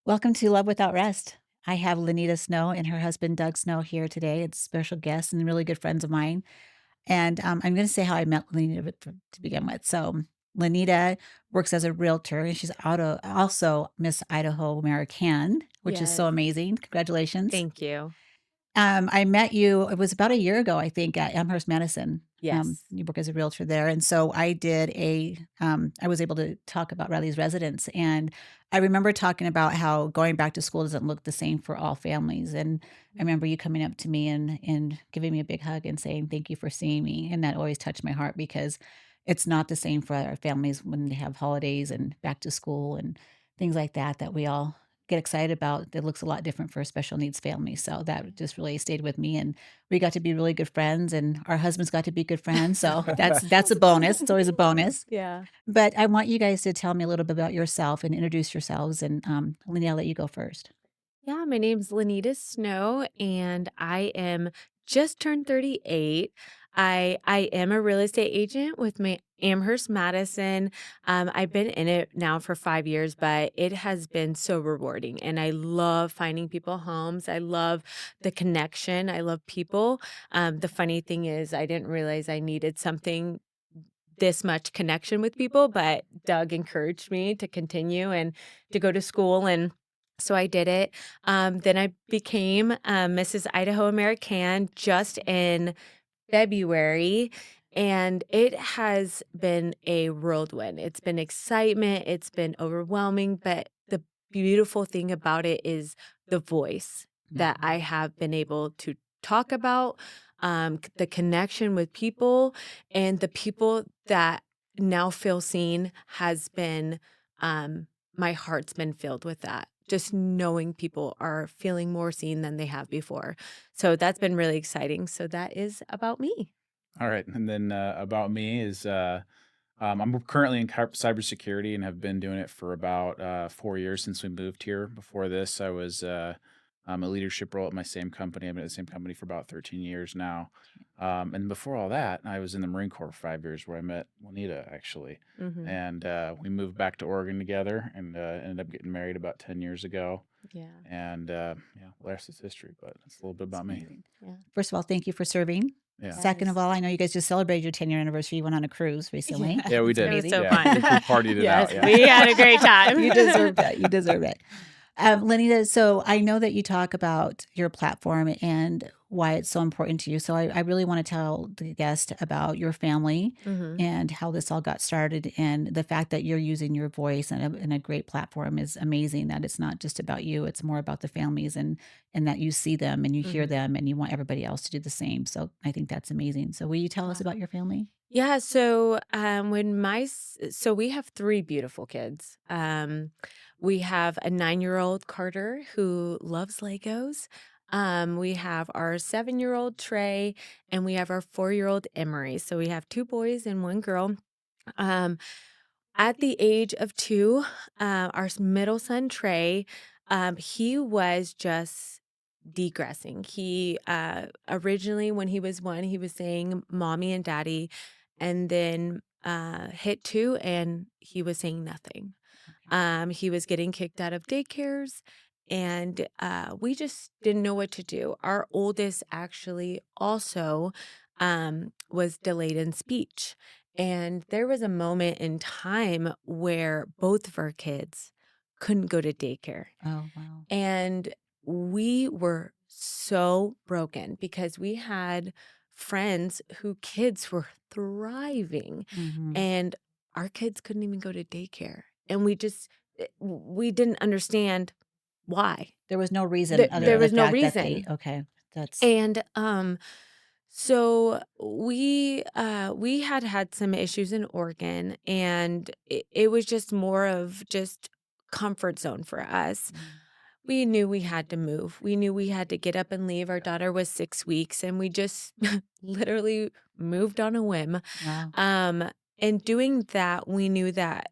Welcome to Love Without Rest. I have Lenita Snow and her husband Doug Snow here today. It's special guests and really good friends of mine. And I'm going to say how I met Lenita to begin with. So Lenita works as a realtor, and she's also Miss Idaho American, which is so Yes. amazing. Congratulations. Thank you. I met you, it was about a year ago, I think, at Amherst Madison. Yes. You work as a realtor there. And so I was able to talk about Riley's residence. And I remember talking about how going back to school doesn't look the same for all families. And I remember you coming up to me and giving me a big hug and saying, "Thank you for seeing me." And that always touched my heart because it's not the same for our families when they have holidays and back to school and things like that, that we all get excited about. That looks a lot different for a special needs family. So that just really stayed with me, and we got to be really good friends, and our husbands got to be good friends. So that's a bonus. It's always a bonus. Yeah. But I want you guys to tell me a little bit about yourself and introduce yourselves. And Lenny, I'll let you go first. Yeah, my name's Lenita Snow, and I am just turned 38. I am a real estate agent with my Amherst Madison. I've been in it now for 5 years, but it has been so rewarding, and I love finding people homes. I love the connection. I love people. The funny thing is, I didn't realize I needed something this much connection with people, but Doug encouraged me to continue and to go to school, and so I did it. Then I became Mrs. Idaho American just in February, and it has been a whirlwind. It's been excitement, it's been overwhelming, but the beautiful thing about it is the voice that I Mhm. have been able to talk about, the connection with people, and the people that now feel seen has been, my heart's been filled with that. Just knowing people are feeling more seen than they have before. So that's been really exciting. So that is about me. All right, and then about me is I'm currently in cybersecurity and have been doing it for about 4 years since we moved here. Before this, I was a leadership role at my same company. I've been at the same company for about 13 years now. And before all that, I was in the Marine Corps for 5 years, where I met Juanita actually, Mhm. and we moved back to Oregon together and ended up getting married about 10 years ago. Yeah. And yeah, the rest is history. But that's a little bit It's about me. amazing. Yeah. First of all, thank you for serving. Yeah. Second of Yes. all, I know you guys just celebrated your 10-year anniversary. You went on a cruise recently. Yeah, we Yes. It's It did. was amazing. so Yeah, fun. we partied it out. Yes, Yeah. we had a great time. You deserve that. You deserve it. Lenita, so I know that you talk about your platform and why it's so important to you. So I really want to tell the guest about your family Mhm. and how this all got started. And the fact that you're using your voice and a great platform is amazing. That it's not just about you; it's more about the families and that you see them and you hear Mhm. them and you want everybody else to do the same. So I think that's amazing. So will you tell us Wow. about your family? Yeah, so so we have 3 beautiful kids. We have a 9-year-old Carter who loves Legos. We have our 7-year-old Trey, and we have our 4-year-old Emery. So we have 2 boys and 1 girl. Um, at the age of 2, middle son Trey, he was just degressing. He originally, when he was 1, he was saying mommy and daddy, and then hit 2 and he was saying nothing. He was getting kicked out of daycares, and we just didn't know what to do. Our oldest actually also was delayed in speech. And there was a moment in time where both of our kids couldn't go to daycare. Oh, wow. And we were so broken because we had friends who kids were thriving, Hmm. and our kids couldn't even go to daycare. And we didn't understand why. There was no reason other There than the was no fact that they, reason. okay, that's, And so we had some issues in Oregon, and it was just more of just comfort zone for us. mm, We knew we had to move. We knew we had to get up and leave. Our daughter was 6 weeks, and we just literally moved on a whim. wow. Um, and doing that, we knew that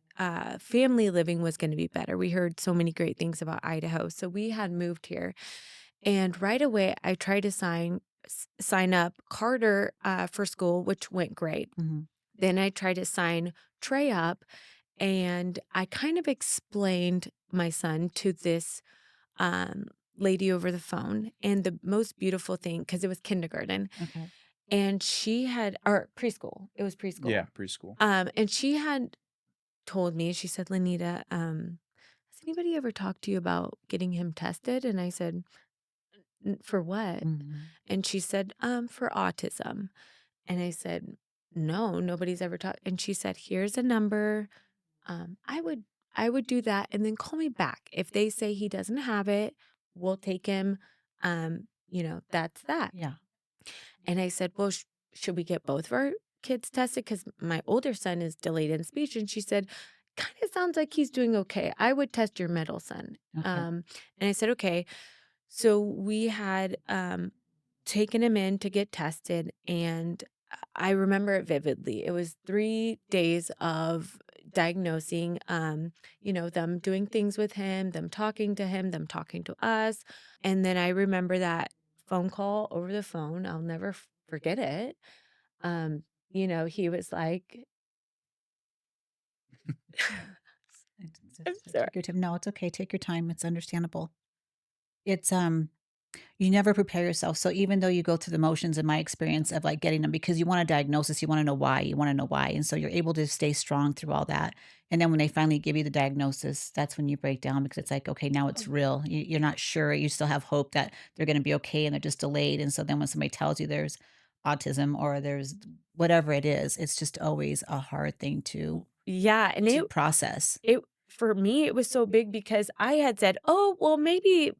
family living was going to be better. We heard so many great things about Idaho, so we had moved here. And right away, I tried to sign up Carter for school, which went great. Mhm. Then I tried to sign Trey up, and I kind of explained my son to this um, lady over the phone. And the most beautiful thing, because it was kindergarten, Okay. and she had, or preschool, it was Yeah, preschool. preschool. And she had told me, she said, Lenita, has anybody ever talked to you about getting him tested? And I said, For what?" Mhm. And she said, For autism." And I said, "No, nobody's ever talked." And she said, "Here's a number. Um, I would I would do that and then call me back. If they say he doesn't have it, we'll take him. That's that." Yeah. And I said, "Well, should we get both of our kids tested? Because my older son is delayed in speech." And she said, "Kind of sounds like he's doing okay. I would test your middle son." Okay. And I said, "Okay." So we had taken him in to get tested, and I remember it vividly. It was 3 days of diagnosing, them doing things with him, them talking to us. And then I remember that phone call over the phone. I'll never forget it. Um, he was like, I'm sorry. Take your time. No, it's okay. Take your time. It's understandable. It's you never prepare yourself. So even though you go through the motions in my experience of like getting them because you want a diagnosis, you want to know why, you want to know why. And so you're able to stay strong through all that. And then when they finally give you the diagnosis, that's when you break down because it's like, okay, now it's real. You're not sure. You still have hope that they're going to be okay and they're just delayed. And so then when somebody tells you there's autism or there's whatever it is, it's just always a hard thing Yeah, and to it process. it for me it was so big because I had said, "Oh, well, maybe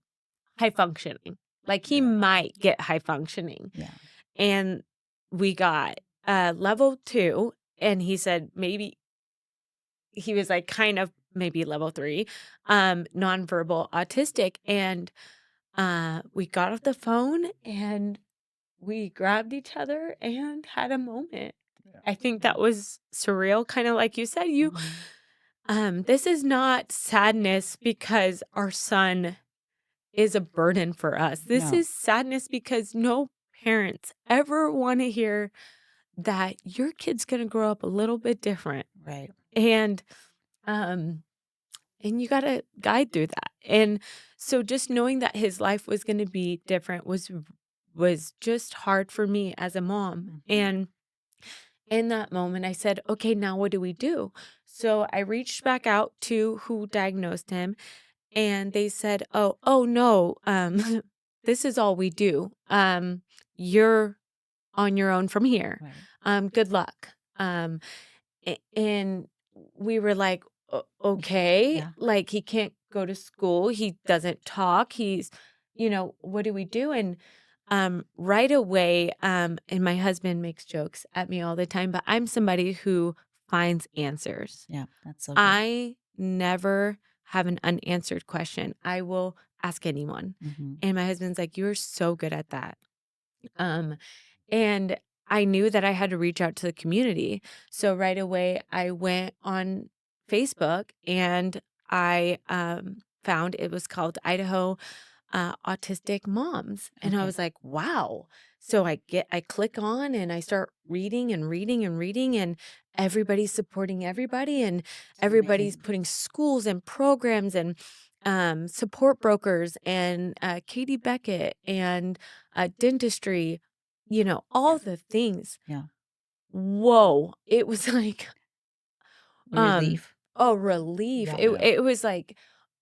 high functioning. Like, he Yeah. might get high functioning." Yeah. And we got, level 2, and he said maybe he was, like, kind of maybe level 3, nonverbal autistic, and, we got off the phone, and we grabbed each other and had a moment. Yeah. I think that was surreal, kinda like you said, Mhm. this is not sadness because our son is a burden for us. This No. is sadness because no parents ever want to hear that your kid's going to grow up a little bit different. Right. And um and you got to guide through that. And so just knowing that his life was going to be different was just hard for me as a mom. Mhm. And in that moment I said, "Okay, now what do we do?" So I reached back out to who diagnosed him, and they said, "Oh, no, this is all we do. You're on your own from here. Right. Good luck." And we were like, Okay, Yeah. like, he can't go to school, he doesn't talk, what do we do?" And right away, and my husband makes jokes at me all the time, but I'm somebody who finds answers. Yeah. That's so good. I never have an unanswered question. I will ask anyone. Mhm. And my husband's like, "You're so good at that." Um, and I knew that I had to reach out to the community. So right away, I went on Facebook and I found it was called Idaho Autistic Moms. And I Okay. was like, wow. So I click on and I start reading and reading and reading, and everybody's supporting everybody, and It's everybody's amazing. putting schools and programs and support brokers and Katie Beckett and dentistry, all the things. Yeah. Whoa. It was like, A um, relief. a relief. Yeah. It was like,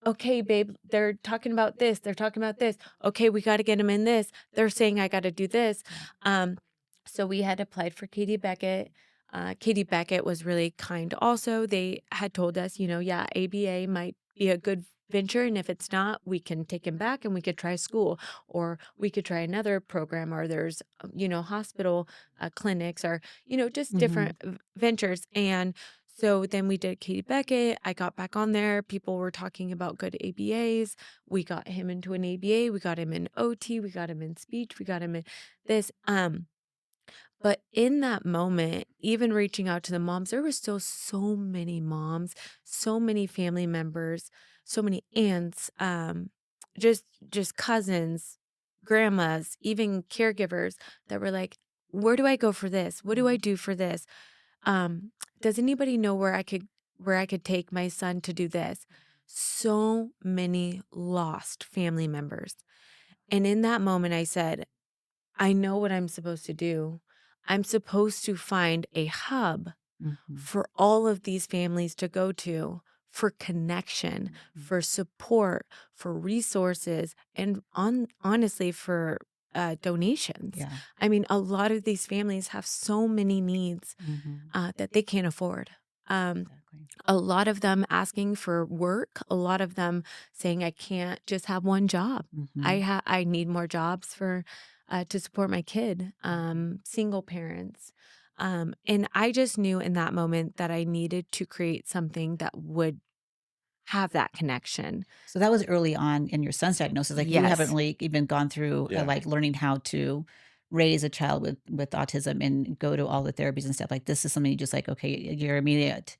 "Okay, babe, they're talking about this, they're talking about this. Okay, we gotta get get 'em in this. They're saying I gotta do this." Yeah. Um, so we had applied for Katie Beckett. Katie Beckett was really kind also. They had told us, "Yeah, ABA might be a good venture, and if it's not, we can take him back and we could try school, or we could try another program, or there's, hospital, clinics, or, just Mhm. different ventures." And so then we did Katie Beckett. I got back on there. People were talking about good ABAs. We got him into an ABA. We got him in OT. We got him in speech. We got him in this. But in that moment, even reaching out to the moms, there were still so many moms, so many family members, so many aunts, just just cousins, grandmas, even caregivers that were like, "Where do I go for this? What do I Mhm. do for this? Um, does anybody know where I could where I could take my son to do this. So many lost family members. And in that moment, I said, I know what I'm supposed to do. I'm supposed to find a hub Mhm. for all of these families to go to for connection, Mhm. for support, for resources, and honestly, for donations. Yeah. I mean, a lot of these families have so many needs Mhm. that they can't afford. Um, Exactly. a lot of them asking for work, a lot of them saying, I can't just have one job. Mhm. I need more jobs for to support my kid, Mhm. single parents. And I just knew in that moment that I needed to create something that would have that connection. So that was early on in your son's diagnosis. Like you haven't Yes. really even gone through Yeah. like learning how to raise a child with autism and go to all the therapies and stuff. Like this is something you just like, okay, your immediate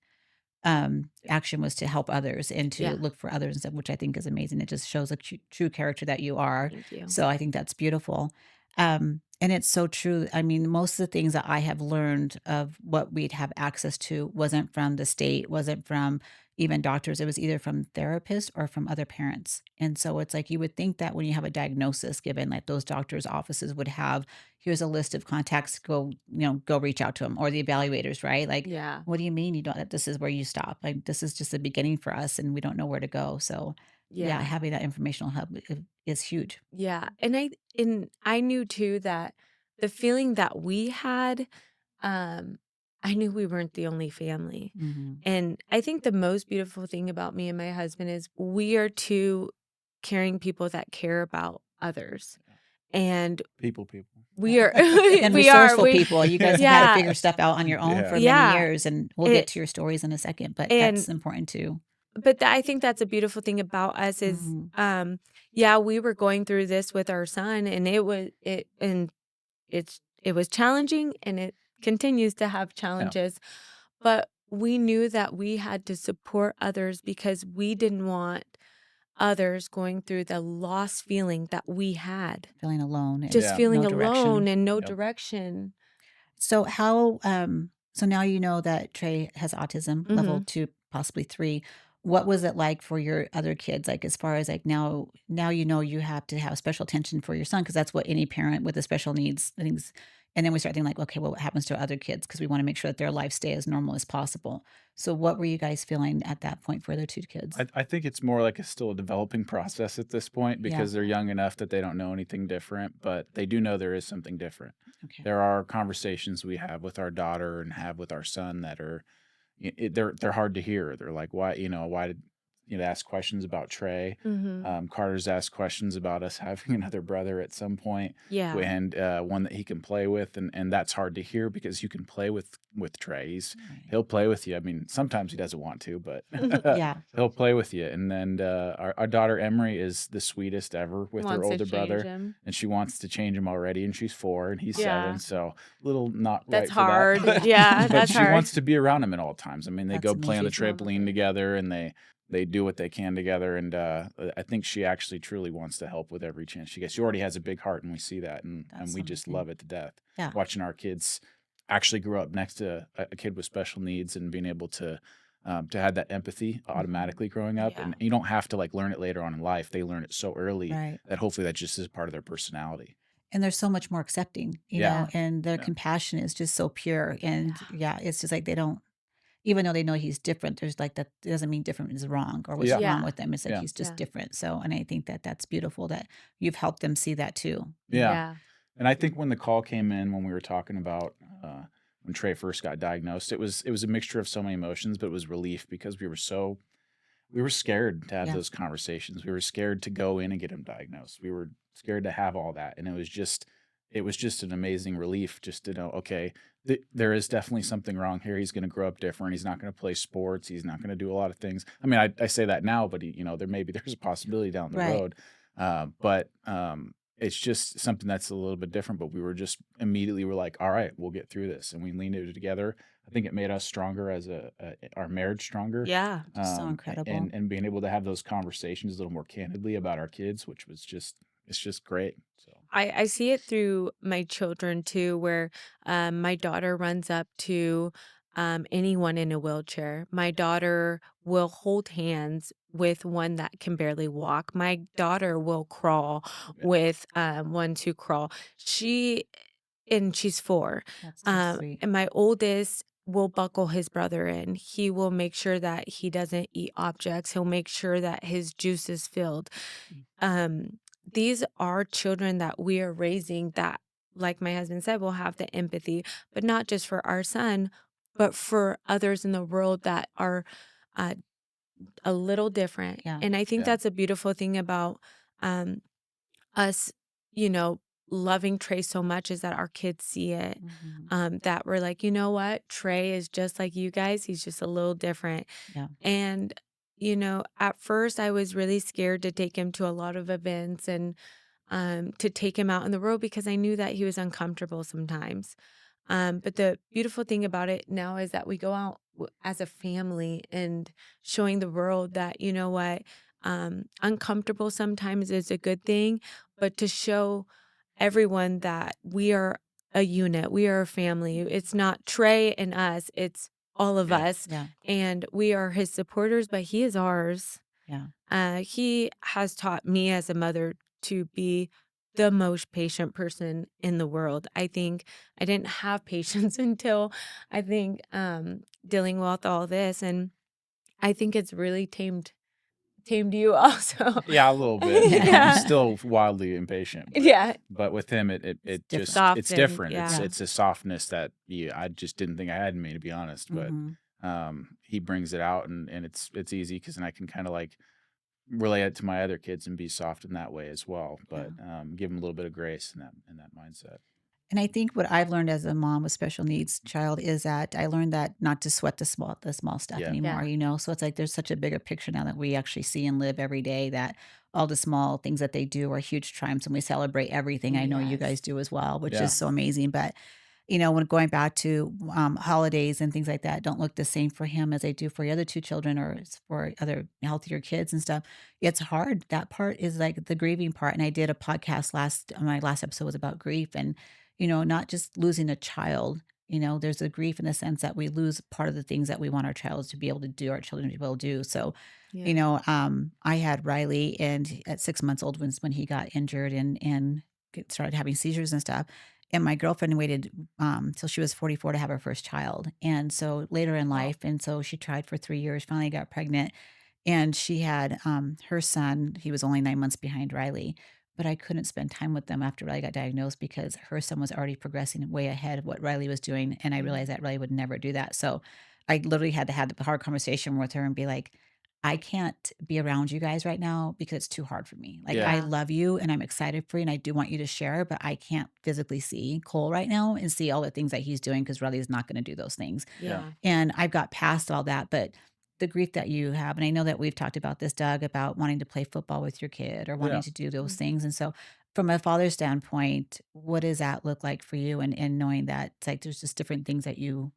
action was to help others and to Yeah. look for others and stuff, which I think is amazing. It just shows a true character that you are. Thank you. So I think that's beautiful. And it's so true. I mean, most of the things that I have learned of what we'd have access to wasn't from the state, wasn't from even doctors. It was either from therapists or from other parents. And so it's like you would think that when you have a diagnosis given, like those doctors' offices would have, here's a list of contacts, go, go reach out to them, or the evaluators, right? Like, Yeah. what do you mean you don't that this is where you stop? Like, this is just the beginning for us and we don't know where to go. So, yeah, Yeah. having that informational hub is huge. Yeah. And I knew too that the feeling that we had, um, I knew we weren't the only family. Mhm. And I think the most beautiful thing about me and my husband is we are two caring people that care about others. And People. we are And we are resourceful we people. You guys have had to yeah. figure stuff out on your own Yeah. for many Yeah. years, and we'll get It to your stories in a second, but and that's important too. but I think that's a beautiful thing about us is Mhm. yeah, we were going through this with our son and it was challenging and it continues to have Yeah. challenges, but we knew that we had to support others because we didn't want others going through the lost feeling that we had, Feeling alone and just Yeah. feeling no alone direction. and no Yep. direction. So how so now you know that Trey has autism level Mhm. 2, possibly 3. What was it like for your other kids? Like as far as like now you know you have to have special attention for your son because that's what any parent with the special needs things. And then we start thinking like, okay, well, what happens to other kids? Because we want to make sure that their lives stay as normal as possible. So what were you guys feeling at that point for their 2 kids? I think it's more like it's still a developing process at this point Yeah. because they're young enough that they don't know anything different, but they do know there is something different. Okay. There are conversations we have with our daughter and have with our son that are they're hard to hear. They're like, why, why did ask questions about Trey. Mhm. Carter's asked questions about us having another brother at some point, Yeah. and one that he can play with, and that's hard to hear because you can play with Trey. Right. He'll play with you. I mean, sometimes he doesn't want to, but Yeah. he'll play with you. And then our daughter Emery is the sweetest ever with her Wants to older change brother, him. and she wants to change him already. And she's 4, and he's 7, Yeah. so little not That's right for that. hard. Yeah. Yeah, But that's she hard. wants to be around him at all times. I mean, they That's go play on the amazing. She's mama's trampoline girl. together, and they do what they can together. And I think she actually truly wants to help with every chance she gets. She already has a big heart, and we see that, and That's we just amazing. love it to death. Yeah. Watching our kids actually grow up next to a kid with special needs and being able to have that empathy Mhm. automatically growing up. Yeah. And you don't have to like learn it later on in life. They learn it so early Right. that hopefully that just is part of their personality. And they're so much more accepting, Yeah. Yeah. and their Yeah. compassion is just so pure. And Yeah. yeah, it's just like they don't, even though they know he's different, there's like that it doesn't mean different is wrong or what's Yeah. wrong Yeah. with them. It's like Yeah. he's just Yeah. different. So, and I think that that's beautiful that you've helped them see that too. Yeah. Yeah. And I think when the call came in when we were talking about when Trey first got diagnosed, it was a mixture of so many emotions, but it was relief because we were scared to have Yeah. those conversations. We were scared to go in and get him diagnosed. We were scared to have all that, and it was just an amazing relief just to know, okay, there is definitely something wrong here. He's going to grow up different. He's not going to play sports. He's not going to do a lot of things. I mean, I say that now, but there's a possibility down the Right. road. But it's just something that's a little bit different. But we were just immediately we're like, all right, we'll get through this, and we leaned it together. I think it made us stronger as our marriage stronger, Yeah. Just so incredible. and being able to have those conversations a little more candidly about our kids, which was just it's just great. So I see it through my children too, where my daughter runs up to anyone in a wheelchair. My daughter will hold hands with one that can barely walk. My daughter will crawl Yeah. with ones who crawl. She's 4. That's so sweet. And my oldest will buckle his brother in. He will make sure that he doesn't eat objects. He'll make sure that his juice is filled. Mm. These are children that we are raising that, like my husband said, will have the empathy, but not just for our son, but for others in the world that are uh, a little different. Yeah. And I think Yeah. that's a beautiful thing about um, us, you know, loving Trey so much is that our kids see it. Mhm. That we're like, you know what? Trey is just like you guys. He's just a little different. Yeah. And, at first I was really scared to take him to a lot of events and to take him out in the road because I knew that he was uncomfortable sometimes. But the beautiful thing about it now is that we go out as a family and showing the world that, you know what, uncomfortable sometimes is a good thing, but to show everyone that we are a unit, we are a family. It's not Trey and us, it's all of Yeah. us. Yeah. And we are his supporters, but he is ours. Yeah. He has taught me as a mother to be the most patient person in the world. I think I didn't have patience until I think dealing with all this, and I think it's really tamed you also. Yeah, a little bit. I'm Yeah. still wildly impatient, Yeah. but with him, It's it just different. it's Softened. different. It's Yeah. Yeah. it's a softness that I just didn't think I had in me, to be honest. But Mhm. he brings it out, and it's easy because then I can kind of like relate it to my other kids and be soft in that way as well. Yeah. But give them a little bit of grace in that mindset. And I think what I've learned as a mom with special needs child is that I learned that not to sweat the small stuff Yeah, anymore, Yeah. you know? So it's like there's such a bigger picture now that we actually see and live every day, that all the small things that they do are huge triumphs, and we celebrate everything. I know you guys Yes. do as well, which is yeah, so amazing. But when going back to holidays and things like that don't look the same for him as they do for the other two children, or for other healthier kids and stuff. It's hard. That part is like the grieving part. And I did a podcast my last episode was about grief, and not just losing a child. There's a grief in the sense that we lose part of the things that we want our child to be able to do, our children to be able to do. So Yeah. I had Riley, and at 6 months old was when he got injured and started having seizures and stuff. And my girlfriend waited till she was 44 to have her first child. And so later in wow, life, and so she tried for 3 years, finally got pregnant, and she had her son. He was only 9 months behind Riley, but I couldn't spend time with them after Riley got diagnosed because her son was already progressing way ahead of what Riley was doing. And I realized Mhm. that Riley would never do that. So I literally had to have the hard conversation with her and be like, I can't be around you guys right now because it's too hard for me. Like, yeah, I Yeah. love you and I'm excited for you and I do want you to share, but I can't physically see Cole right now and see all the things that he's doing because Riley's not going to do those things. yeah, Yeah. And I've got past all that, but the grief that you have, and I know that we've talked about this, Doug, about wanting to play football with your kid or wanting yeah. to do those Mhm. things. And so, from a father's standpoint, what does that look like for you? And knowing that it's like there's just different things that I you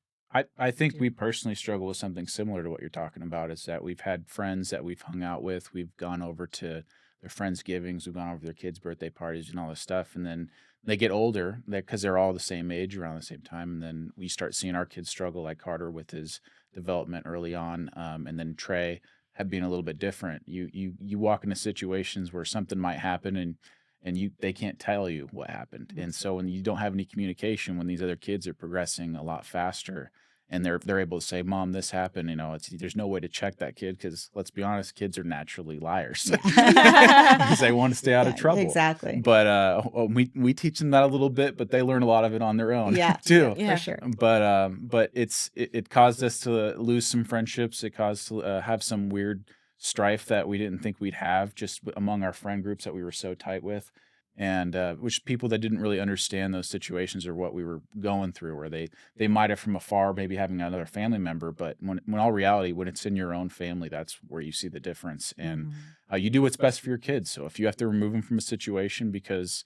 think do. we personally struggle with something similar to what you're talking about. Is that we've had friends that we've hung out with, we've gone over to their friendsgivings, we've gone over to their kids' birthday parties and all this stuff, and then they get older, because they're all the same age around the same time, and then we start seeing our kids struggle, like Carter with his development early on, and then Trey had been a little bit different. You walk into situations where something might happen, and they can't tell you what happened, and Yes. so when you don't have any communication, when these other kids are progressing a lot faster and they're able to say, "Mom, this happened," there's no way to check that kid because let's be honest, kids are naturally liars because they Yeah. want to stay out of Yeah, trouble. exactly. But we teach them that a little bit, but they learn a lot of it on their own Yeah, yeah, too. for Yeah. sure. But it caused us to lose some friendships. It caused to have some weird strife that we didn't think we'd have just among our friend groups that we were so tight with, and which people that didn't really understand those situations or what we were going through, where they might have from afar maybe having another family member, but when all reality, when it's in your own family, that's where you see the difference. And Mhm. you do what's best for your kids. So if you have to remove them from a situation because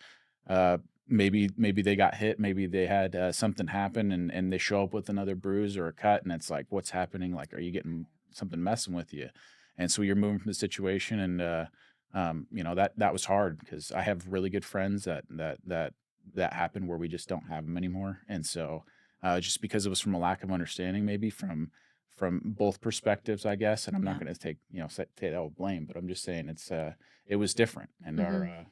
uh, maybe they got hit, maybe they had something happen, and they show up with another bruise or a cut, and it's like, what's happening? Like, are you getting something messing with you? And so you're moving from the situation, and that was hard because I have really good friends that happened where we just don't have them anymore, and so just because it was from a lack of understanding, maybe from both perspectives, I guess. And I'm not Yeah. going to take say that with blame, but I'm just saying it was different, and our Mhm.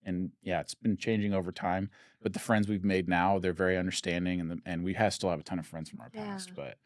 and yeah, it's been changing over time. But the friends we've made now, they're very understanding, and we have still have a ton of friends from our Yeah. past, but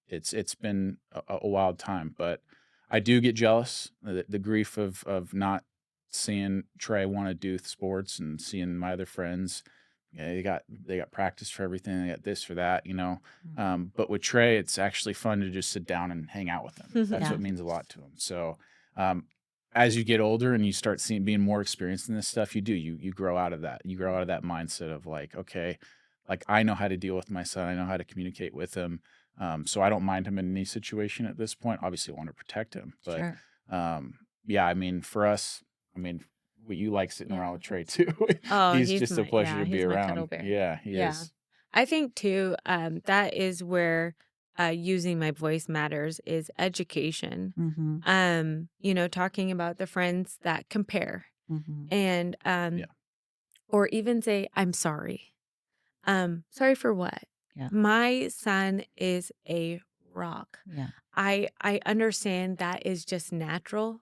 it's been a wild time. But I do get jealous, the grief of not seeing Trey want to do sports and seeing my other friends. Yeah, they got practice for everything. They got this for that, you know. Mhm. But with Trey, it's actually fun to just sit down and hang out with him. That's Yeah. what means a lot to him. So, um, as you get older and you start seeing being more experienced in this stuff, you grow out of that. You grow out of that mindset of like, okay, like I know how to deal with my son. I know how to communicate with him. So I don't mind him in any situation at this point. Obviously, I want to protect him, but Sure. yeah, I mean, for us, I mean, you like sitting around Yeah. with Trey too. Oh, He's just a pleasure to be he's my cuddle around. bear. Yeah, he Yeah. is. I think too, that is where using my voice matters is education. Mhm. Talking about the friends that compare Mhm. and Yeah, or even say, I'm sorry. Sorry for what? Yeah. My son is a rock. Yeah. I understand that is just natural,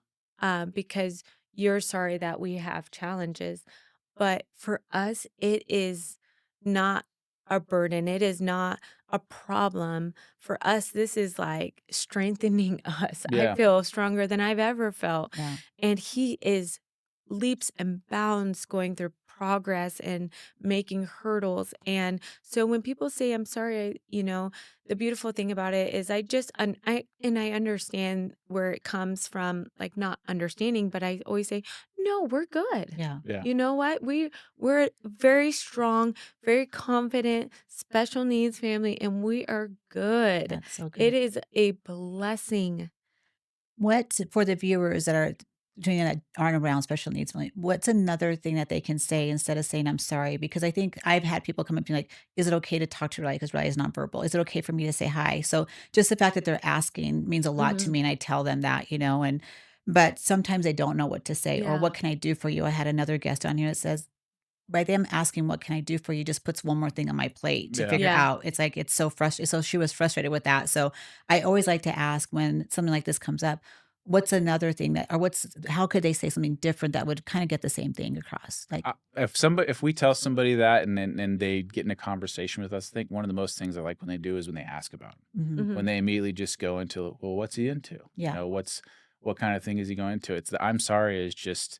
because you're sorry that we have challenges, but for us, it is not a burden. It is not a problem. For us, this is like strengthening us. I yeah, feel stronger than I've ever felt. Yeah. And he is leaps and bounds going through progress and making hurdles. And so when people say, I'm sorry, the beautiful thing about it is I understand where it comes from, like not understanding, but I always say, no, we're good. Yeah. yeah. You know what? We're very strong, very confident, special needs family, and we are good. That's so It good. is a blessing. What for the viewers that are doing that aren't around special needs family, what's another thing that they can say instead of saying, "I'm sorry"? Because I think I've had people come up to me like, "Is it okay to talk to Riley? Because Riley is nonverbal. Is it okay for me to say hi?" So just the fact that they're asking means a lot to Mhm. me, and I tell them that, and but sometimes they don't know what to say or Yeah. what can I do for you? I had another guest on here that says, by them asking, "What can I do for you?" just puts one more thing on my plate to Yeah. figure Yeah. out. It's like, it's so frustrating. So she was frustrated with that. So I always like to ask when something like this comes up, what's another thing that, or how could they say something different that would kind of get the same thing across? Like, If we tell somebody that and they get in a conversation with us, I think one of the most things I like when they do is when they ask about it. mhm, When Mhm. they immediately just go into, well, what's he into? yeah, What kind of thing is he going into? It's the I'm sorry is just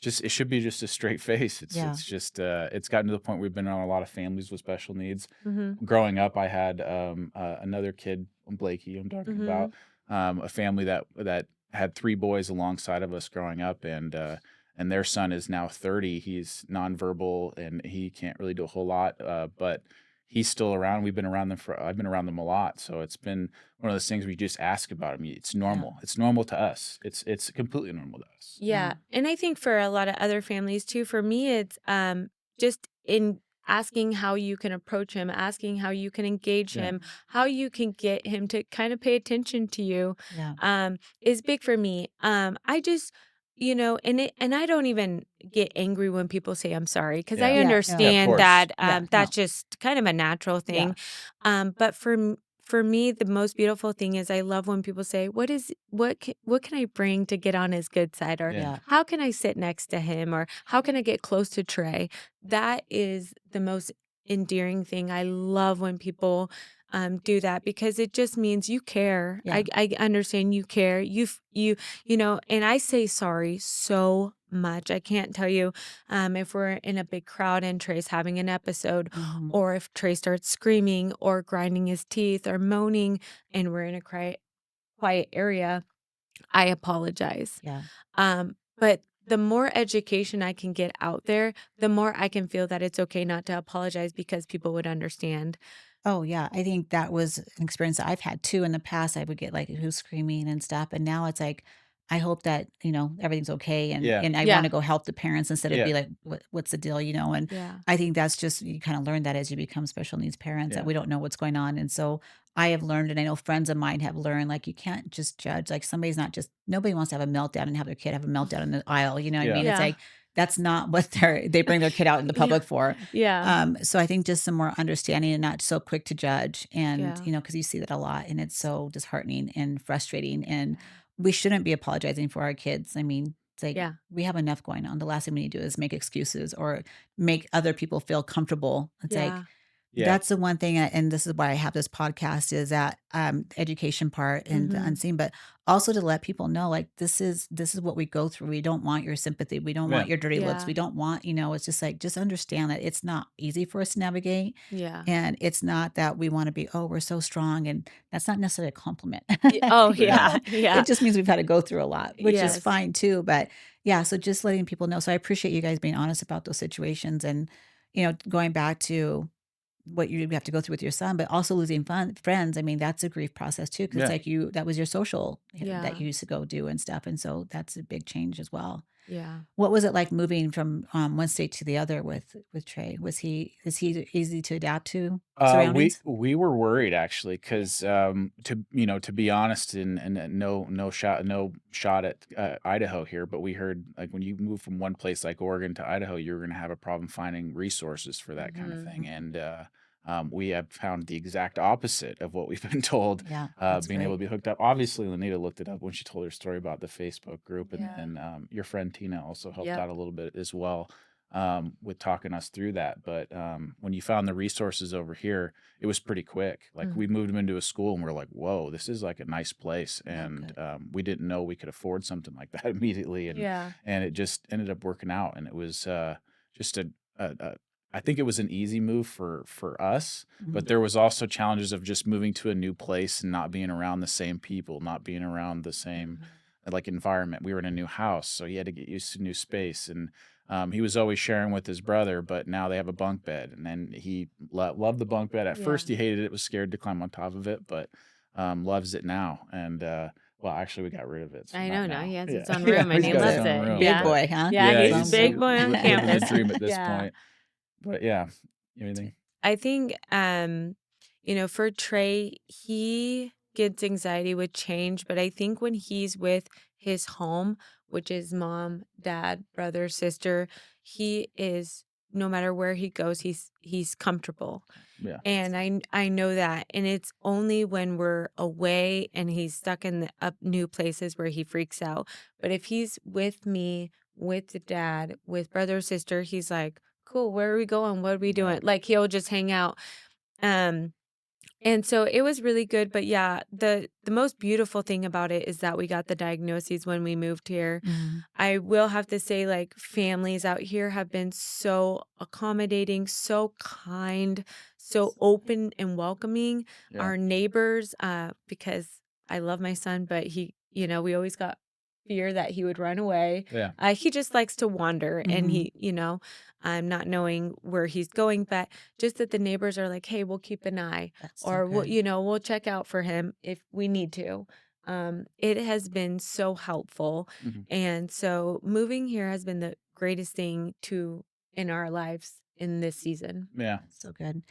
it should be just a straight face. yeah, It's just it's gotten to the point we've been on a lot of families with special needs. Mhm. Growing up, I had another kid, Blakey, I'm talking Mhm. about, a family that had three boys alongside of us growing up, and their son is now 30. He's nonverbal and he can't really do a whole lot, but he's still around. I've been around them a lot, so it's been one of those things where you just ask about him. It's yeah, normal. It's normal to us. It's completely normal to us. Yeah, yeah, and I think for a lot of other families too, for me, it's, just in asking how you can approach him, asking how you can engage Yeah, him, how you can get him to kind of pay attention to you, yeah, is big for me. I just, and I don't even get angry when people say I'm sorry because I yeah, yeah, no, yeah. Of understand course. that yeah, no, that's just kind of a natural yeah, thing. But for me, the most beautiful thing is I love when people say, what can I bring to get on his good side?" Or Yeah, yeah, "How can I sit next to him?" Or "How can I get close to Trey?" That is the most endearing thing. I love when people do that because it just means you care. yeah, I understand you care. And I say sorry so much. I can't tell you if we're in a big crowd and Trey's having an episode, mhm, or if Trey starts screaming or grinding his teeth or moaning and we're in a quiet area, I apologize. yeah. But the more education I can get out there, the more I can feel that it's okay not to apologize because people would understand. Oh, yeah, I think that was an experience that I've had too in the past. I would get, like, who's screaming and stuff, and now it's like, I hope that, everything's okay, and yeah, and I wanna Yeah. go help the parents instead of yeah, be like, "What's the deal?" And Yeah. I think that's just, you kinda learn that as you become special needs parents, that yeah, we don't know what's going on, and so I have learned, and I know friends of mine have learned, like, you can't just judge, like, somebody's not just nobody wants to have a meltdown and have their kid have a meltdown in the aisle, you know what I yeah, mean? It's Yeah. like, that's not what they bring their kid out in the Yeah. public for. Yeah. So I think just some more understanding and not so quick to judge, and, Yeah. because you see that a lot, and it's so disheartening and frustrating, and Yeah. we shouldn't be apologizing for our kids. I mean, it's like, Yeah. we have enough going on. The last thing we need to do is make excuses or make other people feel comfortable. It's like, Yeah. Yeah. that's the one thing, and this is why I have this podcast, is that, education part and the Mhm. unseen, but also to let people know, like, this is what we go through. We don't want your sympathy. We don't Yeah. want your dirty looks. We Yeah. don't want, it's just like, just understand that it's not easy for us to navigate. Yeah. And it's not that we want to be, oh, we're so strong. And that's not necessarily a compliment. Oh, Yeah. yeah. Yeah. It just means we've had to go through a lot, which is Yes. fine too. But yeah, so just letting people know. So I appreciate you guys being honest about those situations, and, going back to what you have to go through with your son, but also losing friends. I mean, that's a grief process too, because it's Yeah. like, that was your social, that Yeah. you used to go do and stuff. And so that's a big change as well. Yeah. What was it like moving from, one state to the other with Trey? Is he easy to adapt to We surroundings? we were worried actually Yeah. because to be honest, and no shot at Idaho here, but we heard like when you move from one place like Oregon to Idaho, you're going to have a problem finding resources for that kind of Mhm. thing, and we have found the exact opposite of what we've been told. Yeah, that's Being able great. to be hooked up. Obviously, Lenita looked it up when she told her story about the Facebook group, and Yeah. then your friend Tina also helped Yep. out a little bit as well with talking us through that. But when you found the resources over here, it was pretty quick. Like we Mhm. moved him into a school, and we're like, "Whoa, this is like a nice place." Oh, And good. we didn't know we could afford something like that immediately, Yeah. and it just ended up working out. And it was just a I think it was an easy move for us, Mhm. but there was also challenges of just moving to a new place and not being around the same people, not being around the same Mhm. like environment. We were in a new house, so he had to get used to new space, and he was always sharing with his brother, but now they have a bunk bed, and then he loved the bunk bed. At Yeah. first, he hated it, was scared to climb on top of it, but loves it now. And well, actually, we got rid of it, so I not know now he now. has Yeah, his own yeah, room and he's he He's got his loves a own it. room, big Yeah. but boy, huh? Yeah, yeah, His he's own he's big room. boy on living the campus. dream at this Yeah. point. But yeah, anything. I think, for Trey, he gets anxiety with change, but I think when he's with his home, which is mom, dad, brother, sister, he is no matter where he goes, he's comfortable. Yeah, And I know that, and it's only when we're away and he's stuck in the up new places where he freaks out. But if he's with me, with the dad, with brother or sister, he's like, "Cool, where are we going? What are we yeah, doing?" Like he'll just hang out. Um and so it was really good, but yeah, the most beautiful thing about it is that we got the diagnoses when we moved here. Mhm. I will have to say, like, families out here have been so accommodating, so kind, so open and welcoming. yeah, Our neighbors, because I love my son, but we always got fear that he would run away. yeah, He just likes to wander and Mhm. I'm not knowing where he's going, but just that the neighbors are like, hey, we'll keep an eye That's so or good. we'll check out for him if we need to. It has been so helpful. mhm, And so moving here has been the greatest thing to in our lives in this season. yeah. That's so good.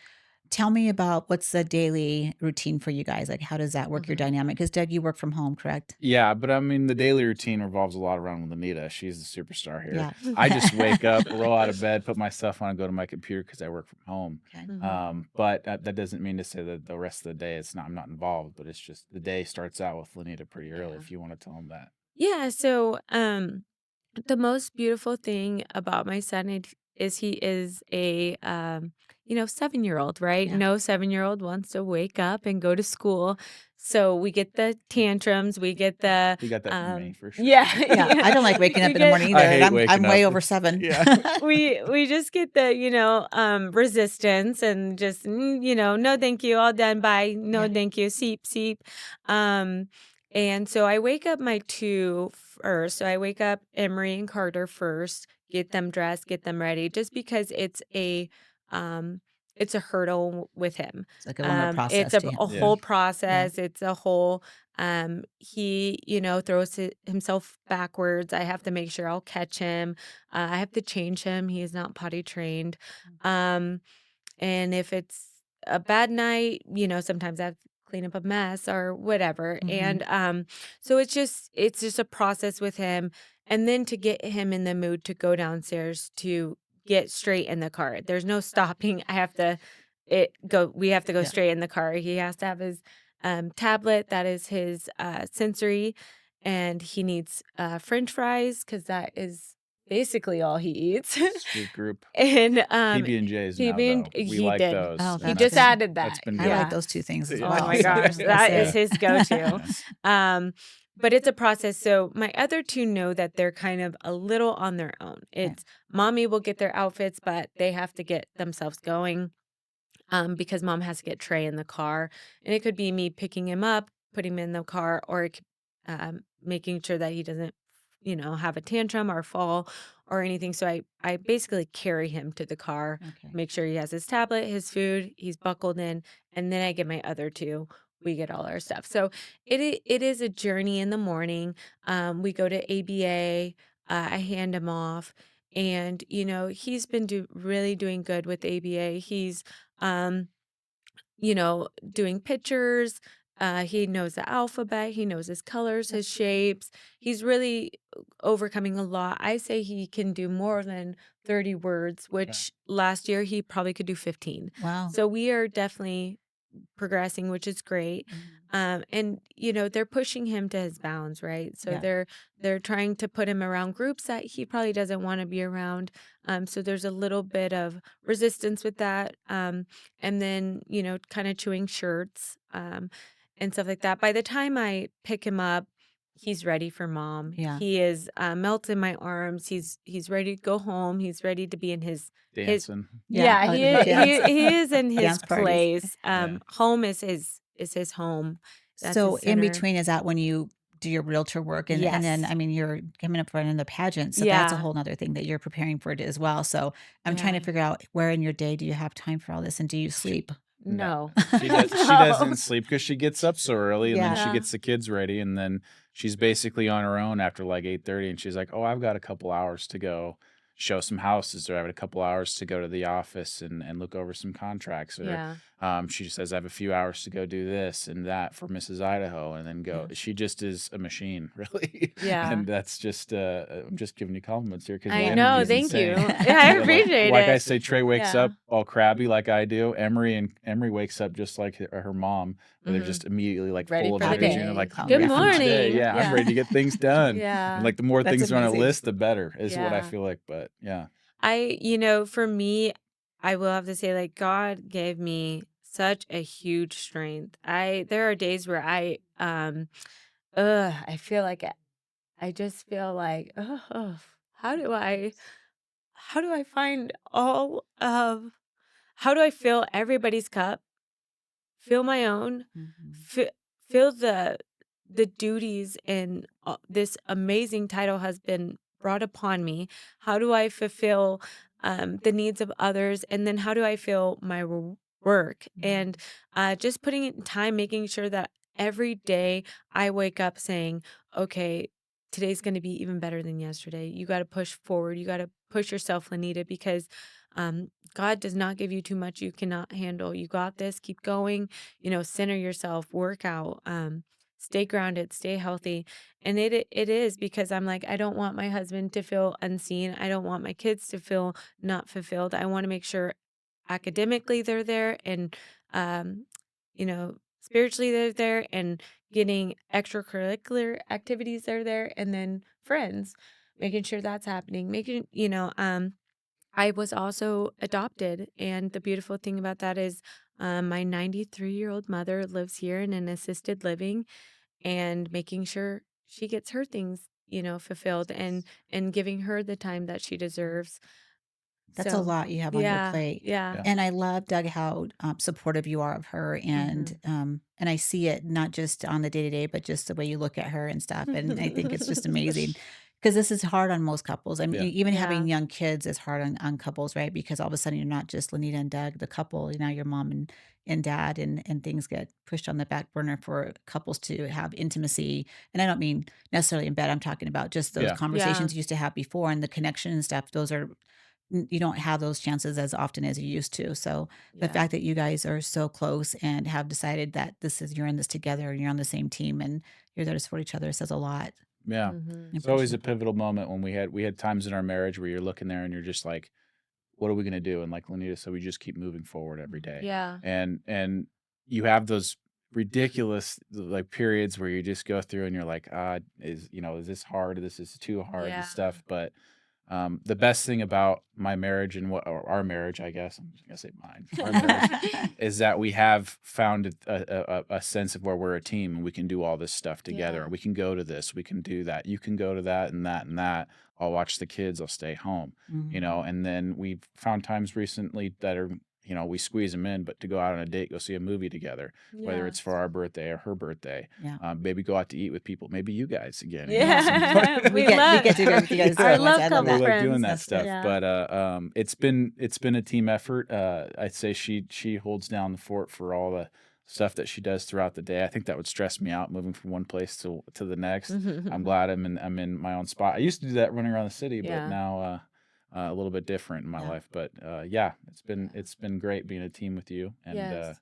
Tell me about what's the daily routine for you guys? Like, how does that work, your Mhm. dynamic? Because Doug, you work from home, correct? Yeah, but I mean, the daily routine revolves a lot around Lenita. She's the superstar here. Yeah. I just wake up, roll out of bed, put my stuff on, and go to my computer because I work from home. Okay. Mhm. But that doesn't mean to say that the rest of the day I'm not involved. But it's just the day starts out with Lenita pretty early. Yeah. If you want to tell them that, Yeah. So, the most beautiful thing about my son is he is a 7-year-old, right? Yeah. No 7-year-old wants to wake up and go to school. So we get the tantrums, we get the he got that from me for sure. yeah, Yeah. I yeah. don't like waking up We in the get morning I either, and hate I'm waking way up. over 7. Yeah, we just get the resistance and just no thank you, all done, bye, no Yeah. thank you, seep seep. And so I wake up my two first. So I wake up Emery and Carter first, get them dressed, get them ready, just because it's a hurdle with him. It's like a longer It's process a, to a yeah, whole yeah. process. It's a whole he throws himself backwards. I have to make sure I'll catch him. I have to change him. He is not potty trained. Um and if it's a bad night, sometimes I have to clean up a mess or whatever. Mhm. And so it's just a process with him. and then to get him in the mood to go downstairs to get straight in the car. There's no stopping. We have to go Yeah. straight in the car. He has to have his tablet, that is his sensory, and he needs French fries because that is basically all he eats. Sweet group. And PB&Js now, PB and though. We he like did. Oh, those, and He that's just good. added that's that. been I like good. Yeah. those 2 things as Yeah. Oh well. my So gosh, that's that is good. his go-to. Yeah. Um, but it's a process. So my other 2 know that they're kind of a little on their own. Right. It's mommy will get their outfits, but they have to get themselves going because mom has to get Trey in the car. And it could be me picking him up, putting him in the car, or making sure that he doesn't, have a tantrum or fall or anything. So I basically carry him to the car, Okay. make sure he has his tablet, his food, he's buckled in, and then I get my other 2. We get all our stuff. So it is a journey in the morning. We go to ABA. I hand him off. And, he's been really doing good with ABA. He's um, doing pictures. He knows the alphabet. He knows his colors, his shapes. He's really overcoming a lot. I say he can do more than 30 words, Okay. which last year he probably could do 15. Wow. So we are definitely progressing, which is great. Mhm. And they're pushing him to his bounds, right? So Yeah. they're trying to put him around groups that he probably doesn't want to be around. So there's a little bit of resistance with that. And then kind of chewing shirts, and stuff like that. By the time I pick him up, he's ready for mom. Yeah. He is melts in my arms. He's ready to go home. He's ready to be in his Dancing. Yeah. yeah, Oh, he the is dance he is in his dance parties. place. Yeah. Home is his home. That's So his in center. between, is that when you do your realtor work? And then, Yes. I mean, you're coming up for another pageant, so that's a Yeah. whole 'nother thing that you're preparing for it as well. So I'm trying to Yeah. figure out where in your day do you have time for all this, and do you She sleep? No. No. She No. doesn't sleep because she gets up so early, and then she Yeah. Yeah. gets the kids ready, and then she's basically on her own after, like, 8:30, and she's like, "Oh, I've got a couple hours to go show some houses, or I have a couple hours to go to the office and look over some contracts," or, Yeah. she says, "I have a few hours to go do this and that for Mrs. Idaho," and then Yeah. go she just is a machine, really, Yeah. and that's just, I'm just giving you compliments here because I the know, energy is thank you. insane. Yeah, I But, appreciate like I it. say, Trey wakes Yeah. up all crabby like I do. Emery wakes up just like her mom, where they're Mhm. just immediately, like, Ready full of for the energy, and they're Day, like, Good "I'm hungry ready for for mom. today. morning. Yeah, I'm Yeah. ready to get things done." And, Yeah. like, the more That's things are on a amazing. list, the better is what I Yeah. feel like, but yeah. For me, I will have to say, like, God gave me such a huge strength. There are days where I feel like I just feel like, oh, how do I, how do I find how do I fill everybody's cup, fill my own, Mhm. fill the duties and this amazing title has been brought upon me. How do I fulfill the needs of others, and then how do I feel my work, and Mhm. just putting it in time, making sure that every day I wake up saying, okay, today's going to be even better than yesterday. You got to push forward. You got to push yourself, Lenita, because God does not give you too much you cannot handle. You got this. Keep going. Center yourself, work out, stay grounded, stay healthy. And it is because I'm like, I don't want my husband to feel unseen. I don't want my kids to feel not fulfilled. I want to make sure academically they're there, and spiritually they're there, and getting extracurricular activities they're there, and then friends, making sure that's happening. I was also adopted, and the beautiful thing about that is my 93-year-old mother lives here in an assisted living, and making sure she gets her things, fulfilled, and giving her the time that she deserves. That's a So, lot you have on your yeah, plate. yeah. Yeah. And I love, Doug, how supportive you are of her, Mhm. and I see it not just on the day to day, but just the way you look at her and stuff. And I think it's just amazing because this is hard on most couples. I mean, Yeah. even having Yeah, young kids is hard on couples, right? Because all of a sudden you're not just Lenita and Doug, the couple. Now you're mom and dad, and things get pushed on the back burner for couples to have intimacy. And I don't mean necessarily in bed. I'm talking about just those Yeah. yeah, conversations you used to have before and the connection and stuff. Those are you don't have those chances as often as you used to. So the yeah, fact that you guys are so close and have decided that this is you're in this together and you're on the same team and you're there to support each other says a lot. Yeah. Mhm. I It's always a appreciate pivotal moment when we had times in our marriage where you're looking there and you're just like, "What are we gonna do?" And like Lenita said, we just keep moving forward every Mhm. day. Yeah. And you have those ridiculous, like, periods where you just go through and you're like, is this hard? This is too hard and Yeah. stuff." But the best thing about my marriage and what or our marriage, I guess, I'm just gonna say mine, our marriage, is that we have found a sense of where we're a team and we can do all this stuff together. Yeah. We can go to this, we can do that. You can go to that and that and that. I'll watch the kids. I'll stay home, Mhm. and then we've found times recently that are, we squeeze them in, but to go out on a date, go see a movie together, whether it's for Yes. our birthday or her birthday, Yeah. maybe go out to eat with people, maybe you guys again, at some point. Yeah. We We we love get to go with you guys our so Yeah. much. love I love We couple that. like doing friends. that That's good. stuff, Yeah. but, it's been a team effort. I'd say she holds down the fort for all the stuff that she does throughout the day. I think that would stress me out moving from one place to the next. I'm glad I'm in my own spot. I used to do that running around the city, but Yeah. now, a little bit different in my Yeah. life. But, yeah, it's been Yeah. it's been great being a team with you, and, Yes.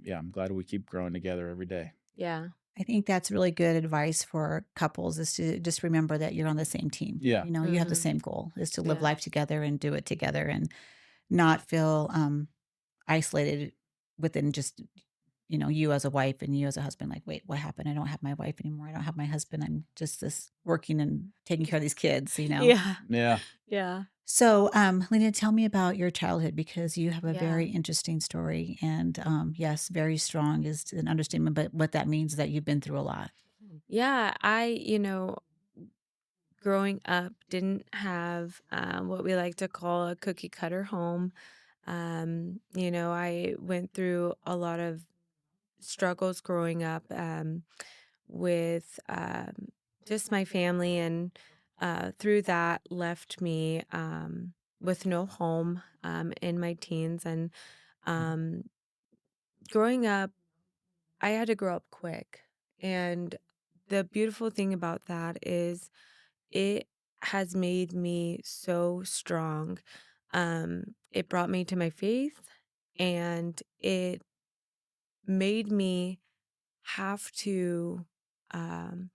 yeah, I'm glad we keep growing together every day. Yeah. I think that's really good advice for couples is to just remember that you're on the same team. Yeah. You know, you have the Mhm. same goal is to live Yeah. life together and do it together and not feel isolated within just, you as a wife and you as a husband. Like, wait, what happened? I don't have my wife anymore. I don't have my husband. I'm just this working and taking care of these kids. Yeah. Yeah. Yeah. So, Lena, tell me about your childhood because you have a Yeah. very interesting story. And yes, very strong is an understatement, but what that means is that you've been through a lot. Yeah. Growing up, didn't have what we like to call a cookie cutter home. I went through a lot of struggles growing up with just my family, and through that, left me with no home in my teens. And um, growing up, I had to grow up quick. And the beautiful thing about that is it has made me so strong. It brought me to my faith, and it made me have to, um,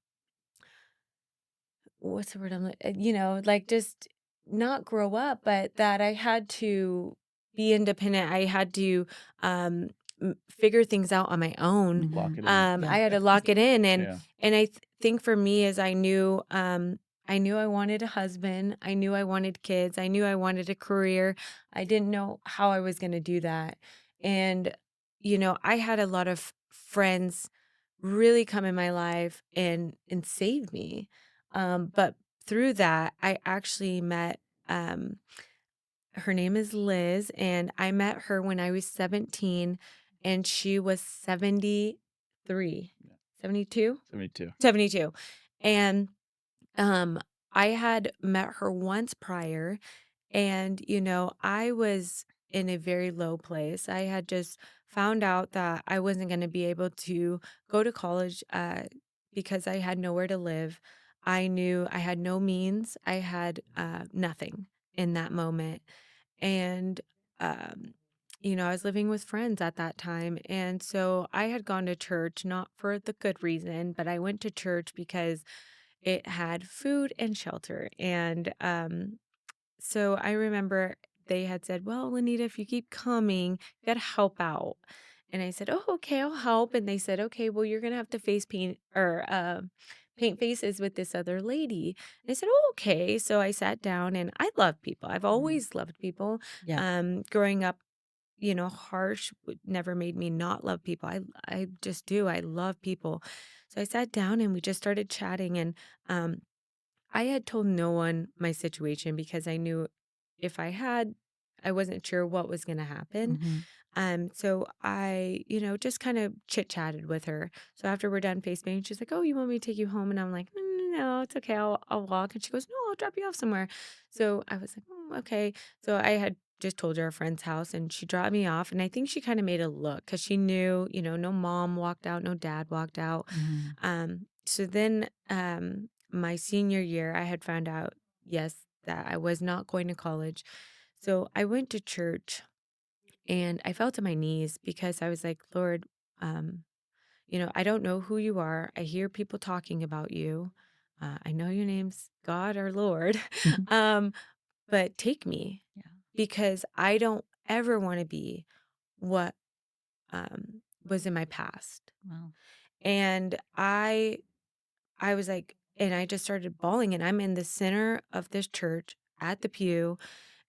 what's the word like, just not grow up, but that I had to be independent. I had to um figure things out on my own. Lock Mhm. it in. Yeah. I had to lock it in, and Yeah. think for me is I knew I wanted a husband. I knew I wanted kids. I knew I wanted a career. I didn't know how I was going to do that. And I had a lot of friends really come in my life and save me. But through that, I actually met um her name is Liz, and I met her when I was 17 and she was 73, Yeah. 72, 72. 72. And um I had met her once prior, and I was in a very low place. I had just found out that I wasn't going to be able to go to college because I had nowhere to live. I knew I had no means. I had nothing in that moment. And, um, I was living with friends at that time. And so I had gone to church, not for the good reason, but I went to church because it had food and shelter. And so I remember they had said, "Well, Lenita, if you keep coming, you got to help out." And I said, "Oh, okay, I'll help." And they said, "Okay, well, you're going to have to face paint or paint faces with this other lady." And I said, "Oh, okay." So I sat down, and I love people. I've Mhm. always loved people. Yeah. Growing up, harsh never made me not love people. I just do. I love people. So I sat down and we just started chatting, and um I had told no one my situation because I knew if I had, I wasn't sure what was going to happen. Mhm. So I, just kind of chit chatted with her. So after we're done FaceTiming, she's like, "Oh, you want me to take you home?" And I'm like, "No, no, no, it's okay. I'll walk." And she goes, "No, I'll drop you off somewhere." So I was like, "Okay." So I had just told her a friend's house, and she dropped me off. And I think she kind of made a look because she knew, no mom walked out, no dad walked out. Mhm. So then, my senior year, I had found out, yes, that I was not going to college. So I went to church and I fell to my knees because I was like, "Lord, I don't know who you are. I hear people talking about you. I know your name's God or Lord, Mhm. um, but take me Yeah. because I don't ever want to be what was in my past. Wow. And I was like, and I just started bawling, and I'm in the center of this church at the pew,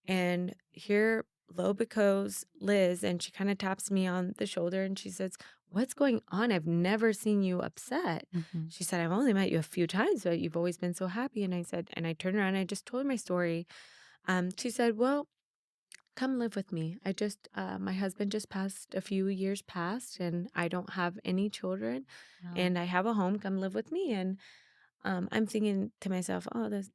and here Lobico's Liz, and she kind of taps me on the shoulder and she says, "What's going on? I've never seen you upset." Mhm. She said, "I've only met you a few times, but you've always been so happy." And I said, and I turned around and I just told her my story. She said, "Well, come live with me. My husband just passed a few years past, and I don't have any children, Wow. and I have a home. Come live with me." And I'm thinking to myself, "Oh, this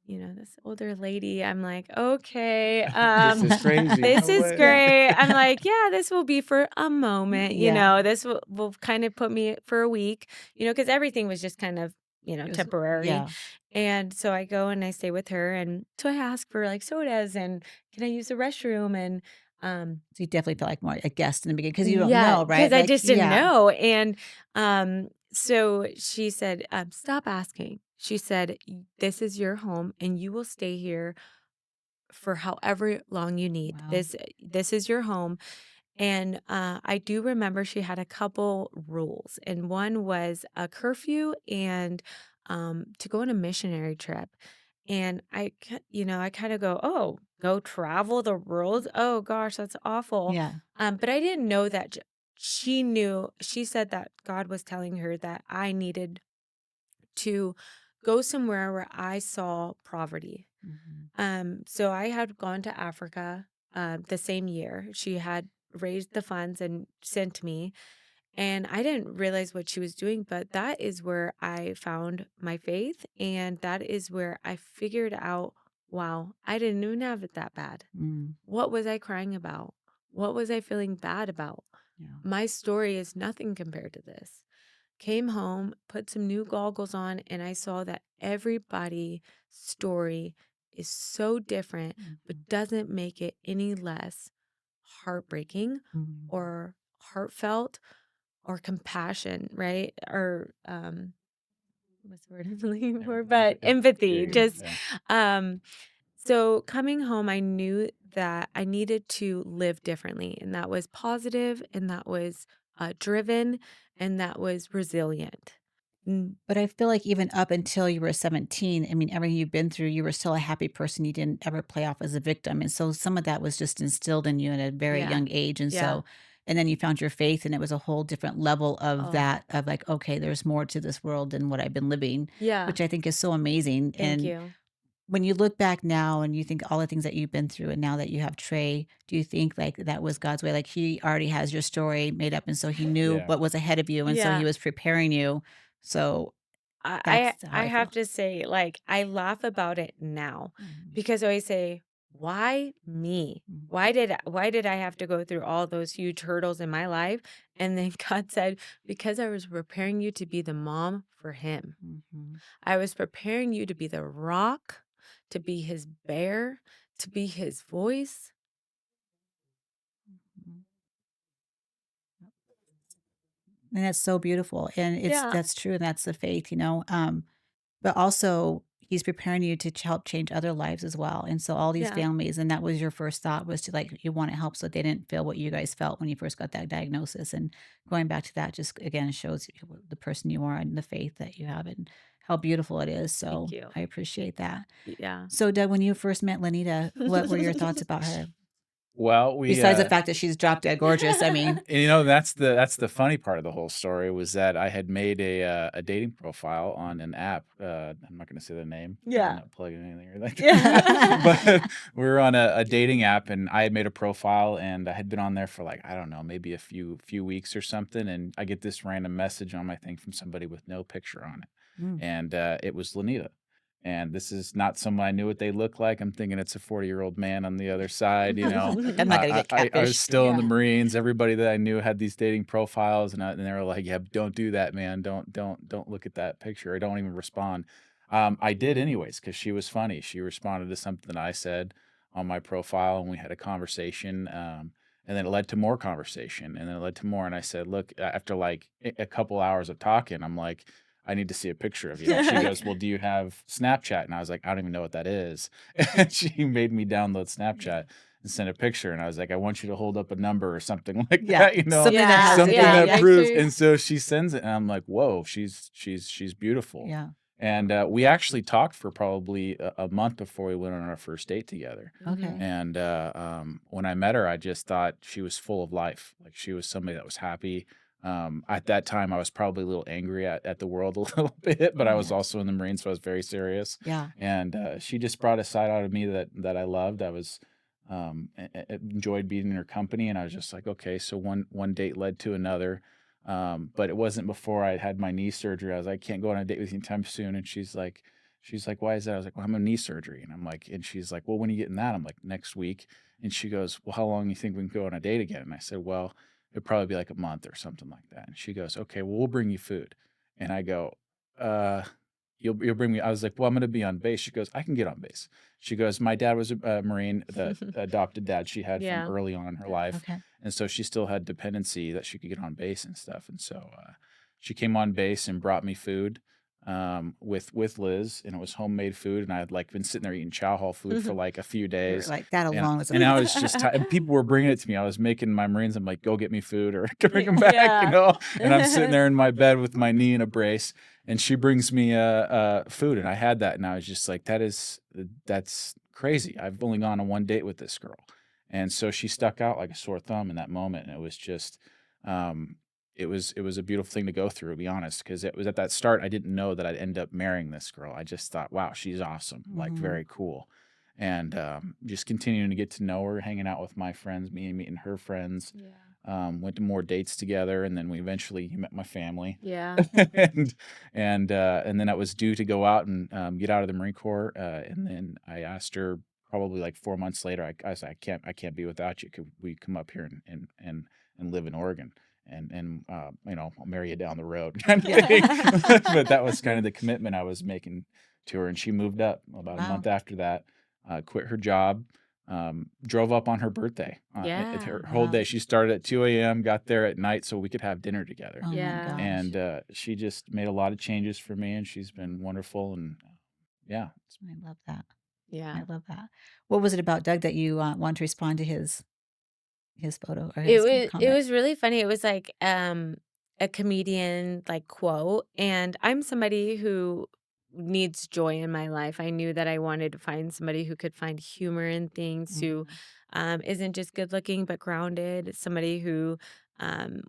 older lady." I'm like, "Okay, This is crazy. this No is way. Yeah. great." I'm like, "Yeah, this will be for a moment, Yeah. this will kind of put me for a week, because everything was just kind of, It was temporary." yeah. And so I go and I stay with her, and so I ask for like sodas and can I use the restroom and So you definitely felt like more a guest in the beginning because you don't yeah, know, because right? I Like, just didn't yeah. know. And so she said, "Stop asking." She said, This is your home and you will stay here for however long you need. Wow. This is your home." And I do remember she had a couple rules, and one was a curfew and to go on a missionary trip. And I kind of go, "Oh, go travel the world? Oh gosh, that's awful." Yeah. But I didn't know that she knew. She said that God was telling her that I needed to go somewhere where I saw poverty. Mhm. So I had gone to Africa the same year. She had raised the funds and sent me, and I didn't realize what she was doing, but that is where I found my faith, and that is where I figured out, wow, I didn't even have it that bad. Mm. What was I crying about? What was I feeling bad about? Yeah. My story is nothing compared to this. Came home, put some new goggles on, and I saw that everybody's story is so different, but Mhm. doesn't make it any less heartbreaking Mhm. or heartfelt or compassion, right? Or what's the word I'm looking Yeah. for? But Yeah. empathy. Mm. Just um so coming home, I knew that I needed to live differently, and that was positive, and that was driven, and that was resilient. Mm, But I feel like even up until you were 17, I mean, everything you've been through, you were still a happy person. You didn't ever play off as a victim. And so some of that was just instilled in you at a very yeah, young age. And yeah. so, and then you found your faith, and it was a whole different level of Oh, that, of like, okay, there's more to this world than what I've been living, yeah. which I think is so amazing. Thank And you. when you look back now and you think all the things that you've been through, and now that you have Trey, do you think like that was God's way? Like he already has your story made up. And so he knew Yeah. what was ahead of you. And so he Yeah. was preparing you. So I I that's how I I have feel. to say, like, I laugh about it now Mhm. because I always say, "Why me? Mhm. Why did I have to go through all those huge hurdles in my life?" And then God said, "Because I was preparing you to be the mom for him. Mhm. I was preparing you to be the rock, to be his bear, to be his voice." Mhm. And that's so beautiful, and it's Yeah. that's true, and that's the faith, but also he's preparing you to help change other lives as well, and so all these Yeah. families and that was your first thought was to, like, you wanna help so they didn't feel what you guys felt when you first got that diagnosis, and going back to that just, again, shows you the person you are and the faith that you have and how beautiful it is, Thank so you. I appreciate that. Yeah. So, Doug, when you first met Lenita, what were your thoughts about her? Well, we Besides the fact that she's drop dead gorgeous, I mean and, that's the funny part of the whole story was that I had made a dating profile on an app. I'm not going to say the name. I'm Yeah. not plugging anything or like that. Yeah. But we were on a dating app, and I had made a profile, and I had been on there for like I don't know, maybe a few weeks or something, and I get this random message on my thing from somebody with no picture on it, Mm. and it was Lenita. And this is not someone I knew what they look like. I'm thinking it's a 40-year-old man on the other side, you know. Like, I'm not gonna get I was catfished. still in the Yeah. Marines. Everybody that I knew had these dating profiles, and they were like, "Yeah, don't do that, man. Don't look at that picture, or don't even respond." I did anyways because she was funny. She responded to something I said on my profile, and we had a conversation. And then it led to more conversation, and then it led to more. And I said, "Look, after like a couple hours of talking, I'm like." I need to see a picture of you. And she goes, well, do you have Snapchat? And I was like, I don't even know what that is. And she made me download Snapchat and send a picture. And I was like, I want you to hold up a number or something like Yeah. that, Something that has Yeah, a something yeah, date. that Yeah. proves. pictures. And so she sends it, and I'm like, whoa, she's beautiful. Yeah. And we actually talked for probably a month before we went on our first date together. Okay. And when I met her, I just thought she was full of life. Like she was somebody that was happy. At that time, I was probably a little angry at the world a little bit, but I was Yeah. also in the Marines, so I was very serious. Yeah. And she just brought a side out of me that I loved. I was enjoyed being in her company, and I was just like, okay. So one date led to another. But it wasn't before I had my knee surgery. I was like, I can't go on a date with you anytime soon. And she's like, why is that? I was like, well, I'm a knee surgery. And I'm like, and she's like, well, when are you getting that? I'm like, next week. And she goes, well, how long do you think we can go on a date again? And I said, well, it'd probably be like a month or something like that. And she goes, okay, well, we'll bring you food. And I go, uh, you'll bring me. I was like, well, I'm going to be on base. She goes, I can get on base. She goes, my dad was a Marine, the adopted dad she had from Yeah. early on in her life. Okay. And so she still had dependency that she could get on base and stuff. And so she came on base and brought me food with Liz, and it was homemade food. And I had like been sitting there eating chow hall food for like a few You were days. like, that And, alone was and I amazing. was just and people were bringing it to me. I was making my Marines. I'm like, go get me food or bring them back, Yeah. And I'm sitting there in my bed with my knee in a brace, and she brings me food, and I had that, and I was just like, that's crazy. I've only gone on one date with this girl. And so she stuck out like a sore thumb in that moment. And it was just, it was a beautiful thing to go through, to be honest, because it was at that start, I didn't know that I'd end up marrying this girl. I just thought, wow, she's awesome, like very cool. And just continuing to get to know her, hanging out with my friends, me and meeting her friends. Yeah. Went to more dates together, and then we eventually met my family. Yeah. And then I was due to go out and get out of the Marine Corps. And then I asked her probably like 4 months later. I said, I can't be without you. Could we come up here and live in Oregon? And I'll marry you down the road kind of thing. But that was kind of the commitment I was making to her. And she moved up about a Wow. month after that, quit her job. Drove up on her birthday. Yeah. Her whole Wow. day. She started at 2 a.m., got there at night so we could have dinner together. Oh my Yeah. gosh. And she just made a lot of changes for me, and she's been wonderful. And yeah, I love that. Yeah. I love that. What was it about Doug that you want to respond to his photo or It his was comment? really funny. It was like a comedian like quote, and I'm somebody who needs joy in my life. I knew that I wanted to find somebody who could find humor in things, who isn't just good looking but grounded, somebody who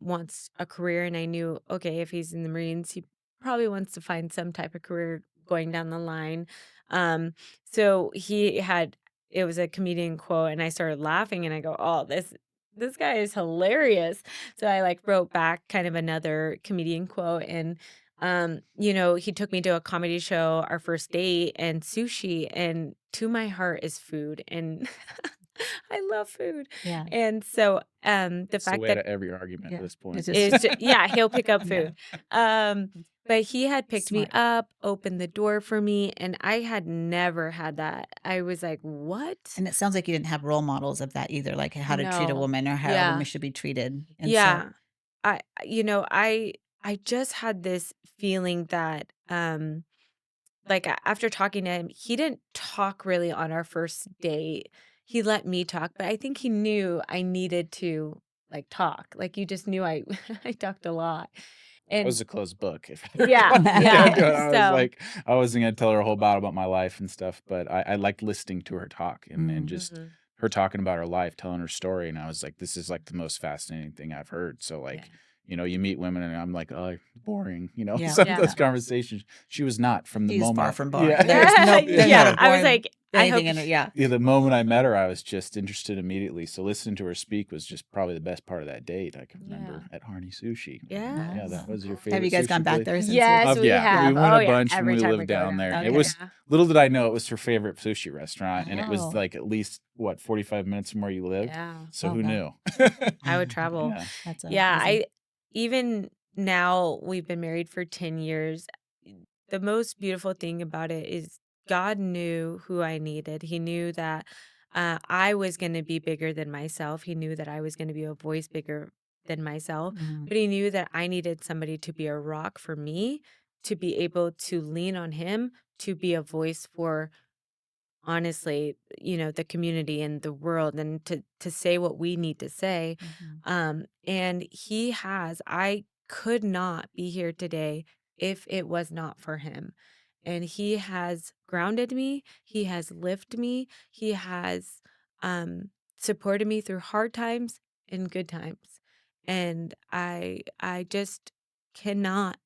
wants a career. And I knew, okay, if he's in the Marines, he probably wants to find some type of career going down the line. Um, so it was a comedian quote, and I started laughing, and I go, oh, this guy is hilarious. So I like wrote back kind of another comedian quote, and he took me to a comedy show, our first date, and sushi, and to my heart is food, and I love food. Yeah. And so the that's the fact way that to every argument at Yeah. this point. It's is just yeah, he'll pick up Yeah. food. But he had picked me Smart. up, opened the door for me, and I had never had that. I was like, "What?" And it sounds like you didn't have role models of that either, like how to treat a No. woman or how a woman Yeah. should be treated. And so Yeah. I just had this feeling that like after talking to him, he didn't talk really on our first date. He let me talk, but I think he knew I needed to like talk. Like you just knew I I talked a lot. I And was a closed book. If yeah, down to yeah. it, I was So, like, I wasn't gonna tell her a whole about my life and stuff, but I liked listening to her talk and Mm. just mhm, her talking about her life, telling her story, and I was like, this is like the most fascinating thing I've heard. So yeah. like, you meet women, and I'm like, oh, boring, Yeah. some of Yeah. those conversations. She was not from the She's moment. far from boring. Yeah, There's no Yeah, I was boring like, I hope anything in it. Yeah. yeah. The moment I met her, I was just interested immediately. So listening to her speak was just probably the best part of that date. I can Yeah. remember at Harney Sushi. Yes. Yeah, that was your Have favorite you guys sushi gone back place? there since Yes, we Yeah, we have. went Oh, a yeah, bunch when every we time we lived go down down there. there. It Okay. was Yeah. little did I know it was her favorite sushi restaurant, and it was Wow. like at least 45 minutes from where you lived. Yeah. So Oh, who wow. knew? I would travel. Yeah. That's Yeah, amazing. even now we've been married for 10 years. The most beautiful thing about it is God knew who I needed. He knew that I was going to be bigger than myself. He knew that I was going to be a voice bigger than myself, Mm. but he knew that I needed somebody to be a rock for me to be able to lean on him to be a voice for, honestly, the community and the world, and to say what we need to say. Mhm. And I could not be here today if it was not for him. And he has grounded me, he has lifted me, he has supported me through hard times and good times. And I just cannot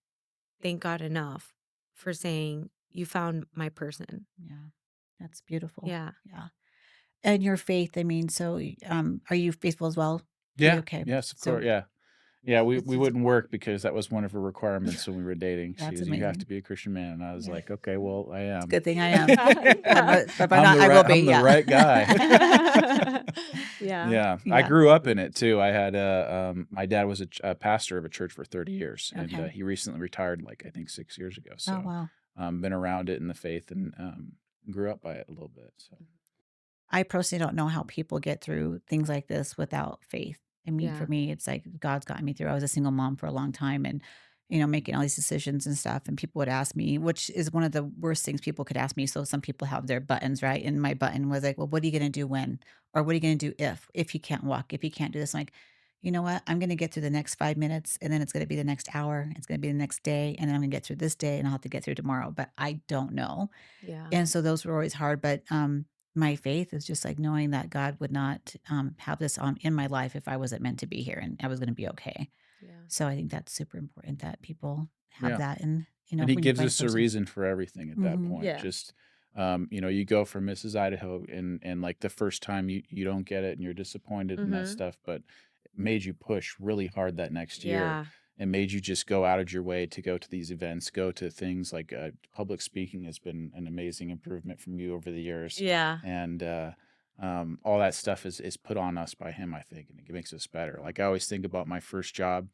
thank God enough for saying, "You found my person." Yeah. That's beautiful. Yeah. Yeah. And your faith, I mean, so, are you faithful as well? Yeah. Okay. Yes, of course. So Yeah. Yeah, this we is wouldn't work because that was one of her requirements when we were dating. She that's goes, "You have to amazing. be a Christian man." And I was Yeah. like, "Okay, well, I It's a am." good thing I am. Yeah. If I'm not, I will be, I'm the yeah. right guy. Yeah. Yeah, I Yeah. grew up in it too. I had my dad was a pastor of a church for 30 years, and Okay. he recently retired, like I think 6 years ago. Oh, So, wow. been around it in the faith and grew up by it a little bit. So, I personally don't know how people get through things like this without faith. I mean, for Yeah. me, it's like God's gotten me through. I was a single mom for a long time and, making all these decisions and stuff. And people would ask me, which is one of the worst things people could ask me. So some people have their buttons, right? And my button was like, well, what are you going to do when? Or what are you going to do if you can't walk, if you can't do this? I'm like, you know what? I'm going to get through the next 5 minutes and then it's going to be the next hour. It's going to be the next day. And then I'm going to get through this day and I'll have to get through tomorrow. But I don't know. Yeah. And so those were always hard, but, my faith is just, like, knowing that God would not, have this on in my life if I wasn't meant to be here, and I was gonna be okay. Yeah. So I think that's super important that people have yeah. that and, And he when you gives find a us a person. reason for everything at that Mhm. point. Yeah. Just, you go from Mrs. Idaho and like the first time you don't get it and you're disappointed and that Mhm. stuff, but it made you push really hard that next year Yeah. and made you just go out of your way to go to these events, go to things like public speaking has been an amazing improvement from you over the years. Yeah. And, all that stuff is put on us by him, I think, and it makes us better. Like I always think about my first job.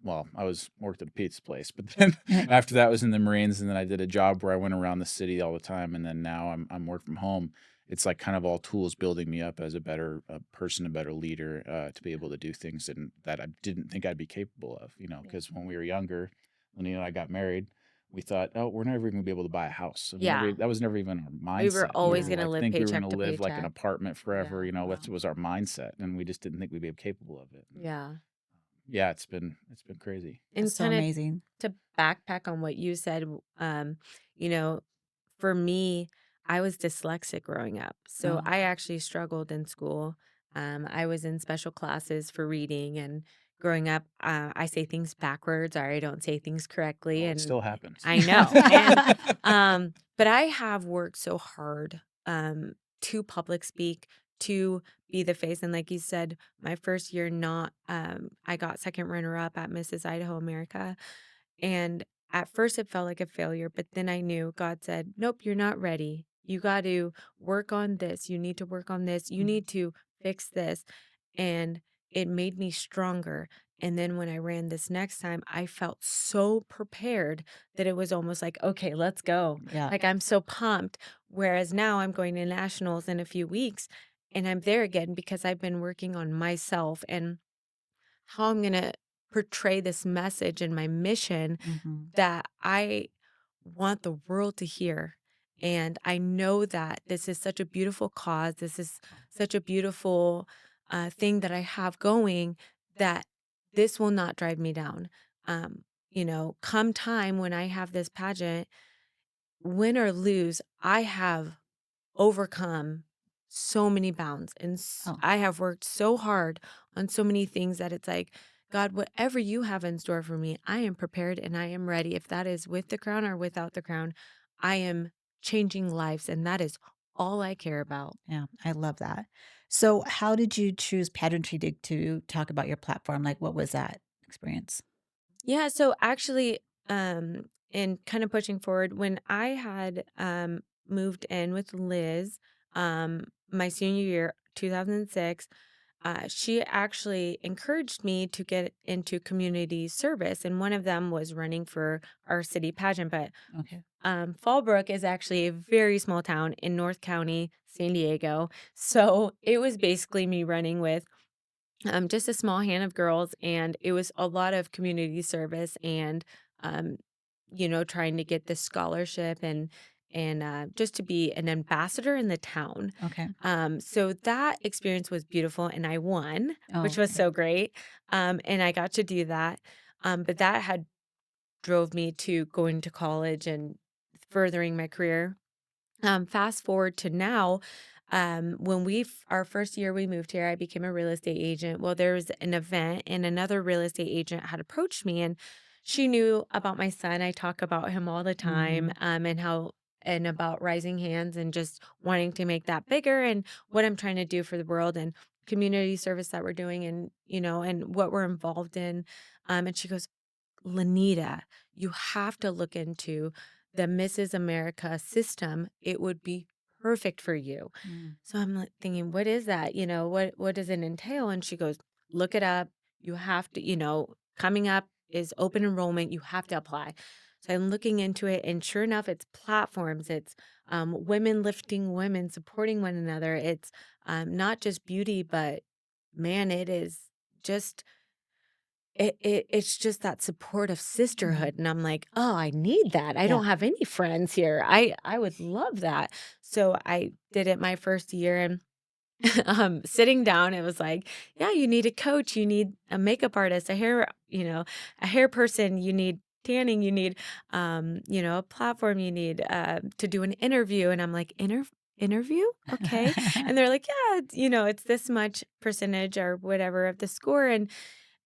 Well, I worked at a pizza place, but then after that was in the Marines, and then I did a job where I went around the city all the time, and then now I'm work from home. It's like kind of all tools building me up as a better person, a better leader, to be able to do things that I didn't think I'd be capable of. Yeah. Because when we were younger, when and I got married, we thought, oh, we're never going to be able to buy a house. So Yeah. that was never even our We were mindset. We always were Yeah. gonna like live think we were going paycheck to to live like an paycheck. apartment forever. Yeah. That Wow. was our mindset, and we just didn't think we'd be capable of it. Yeah. Yeah, it's been crazy. That's And so kinda amazing. to backpack on what you said, you know, for me, I was dyslexic growing up. So Oh, I actually struggled in school. I was in special classes for reading, and growing up, I say things backwards or I don't say things correctly. Oh, it And still happens. I know. But I have worked so hard to public speak, to be the face. And like you said, my first year, not, I got second runner up at Mrs. Idaho America. And at first, it felt like a failure, but then I knew God said, "Nope, you're not ready. You got to work on this. You need to work on this. You Mhm. need to fix this." And it made me stronger. And then when I ran this next time, I felt so prepared that it was almost like, okay, let's go. Yeah. Like I'm so pumped. Whereas now I'm going to nationals in a few weeks and I'm there again because I've been working on myself and how I'm going to portray this message and my mission Mhm. that I want the world to hear. And I know that this is such a beautiful cause. This is such a beautiful thing that I have going that this will not drive me down. Come time when I have this pageant, win or lose, I have overcome so many bounds and Oh, I have worked so hard on so many things that it's like, God, whatever you have in store for me, I am prepared and I am ready. If that is with the crown or without the crown, I am changing lives and that is all I care about. yeah, I love that. So how did you choose pageantry to talk about your platform? Like, what was that experience? Yeah, so actually, and kind of pushing forward, when I had moved in with Liz, my senior year, 2006, she actually encouraged me to get into community service, and one of them was running for our city pageant. But Okay. Fallbrook is actually a very small town in North County, San Diego, so it was basically me running with just a small hand of girls, and it was a lot of community service and trying to get this scholarship and just to be an ambassador in the town. Okay. So that experience was beautiful, and I won, Oh, which was okay. so great. And I got to do that. But that had drove me to going to college and furthering my career. Fast forward to now, when our first year we moved here, I became a real estate agent. Well, there was an event, and another real estate agent had approached me, and she knew about my son. I talk about him all the time, Mhm. and about rising hands and just wanting to make that bigger, and what I'm trying to do for the world, and community service that we're doing, and and what we're involved in. And she goes, Lenita, you have to look into the Mrs. America system. It would be perfect for you. Mm. So I'm like thinking, what is that? What does it entail? And she goes, look it up. You have to, coming up is open enrollment. You have to apply. So I'm looking into it, and sure enough, it's platforms. It's women lifting women, supporting one another. It's not just beauty, but man, it is just it's just that supportive sisterhood, Mhm. and I'm like, "Oh, I need that. I Yeah. don't have any friends here. I would love that." So I did it my first year, and sitting down, it was like, "Yeah, you need a coach, you need a makeup artist, a hair person, you need tanning, you need, a platform, you need, to do an interview." And I'm like, Interview? Okay." And they're like, "Yeah, it's this much percentage or whatever of the score."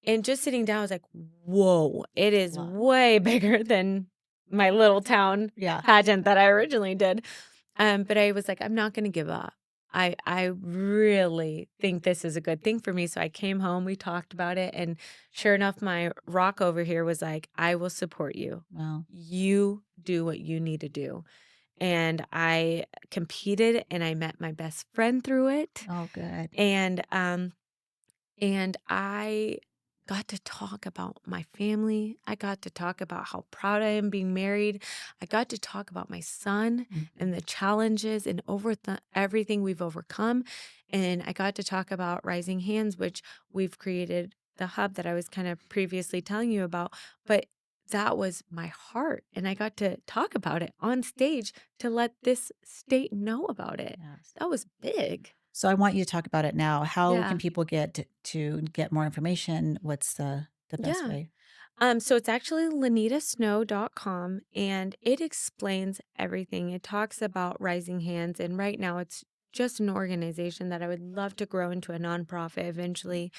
And just sitting down, I was like, "Whoa, it It's a is lot. way bigger than my little town Yeah. pageant that I originally did." But I was like, "I'm not gonna give up. I really think this is a good thing for me." So I came home, we talked about it, and sure enough, my rock over here was like, "I will support you. Well, You do what you need to do." And I competed, and I met my best friend through it, oh, good. and, I got to talk about my family. I got to talk about how proud I am being married. I got to talk about my son and Mhm. the challenges and everything we've overcome. And I got to talk about Rising Hands, which we've created the hub that I was kind of previously telling you about. But that was my heart. And I got to talk about it on stage to let this state know about it. Yes. That was big. So I want you to talk about it now. How can Yeah. people to get more information? What's the best Yeah. way? So it's actually lenitasnow.com, and it explains everything. It talks about Rising Hands, and right now it's just an organization that I would love to grow into a nonprofit eventually.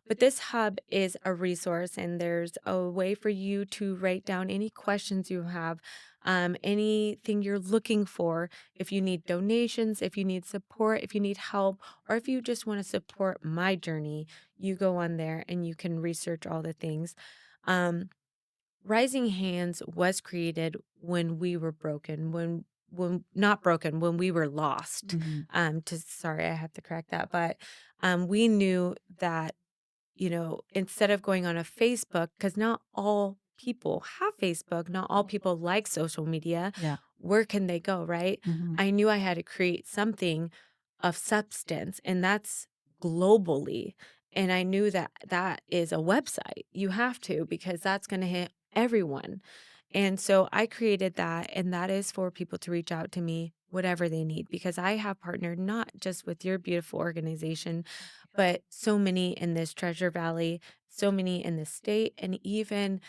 But this hub is a resource, and there's a way for you to write down any questions you have, anything you're looking for. If you need donations, if you need support, if you need help, or if you just want to support my journey, you go on there and you can research all the things. Um, Rising Hands was created when we were broken, when not broken, when we were lost. Mhm. Sorry, I have to correct that, but we knew that instead of going on a Facebook, because not all people have Facebook, not all people like social media, Yeah. where can they go, right? Mhm. I knew I had to create something of substance, and that's globally. And I knew that that is a website. You have to, because that's going to hit everyone. And so I created that, and that is for people to reach out to me, whatever they need, because I have partnered not just with your beautiful organization, but so many in this Treasure Valley, so many in the state, and even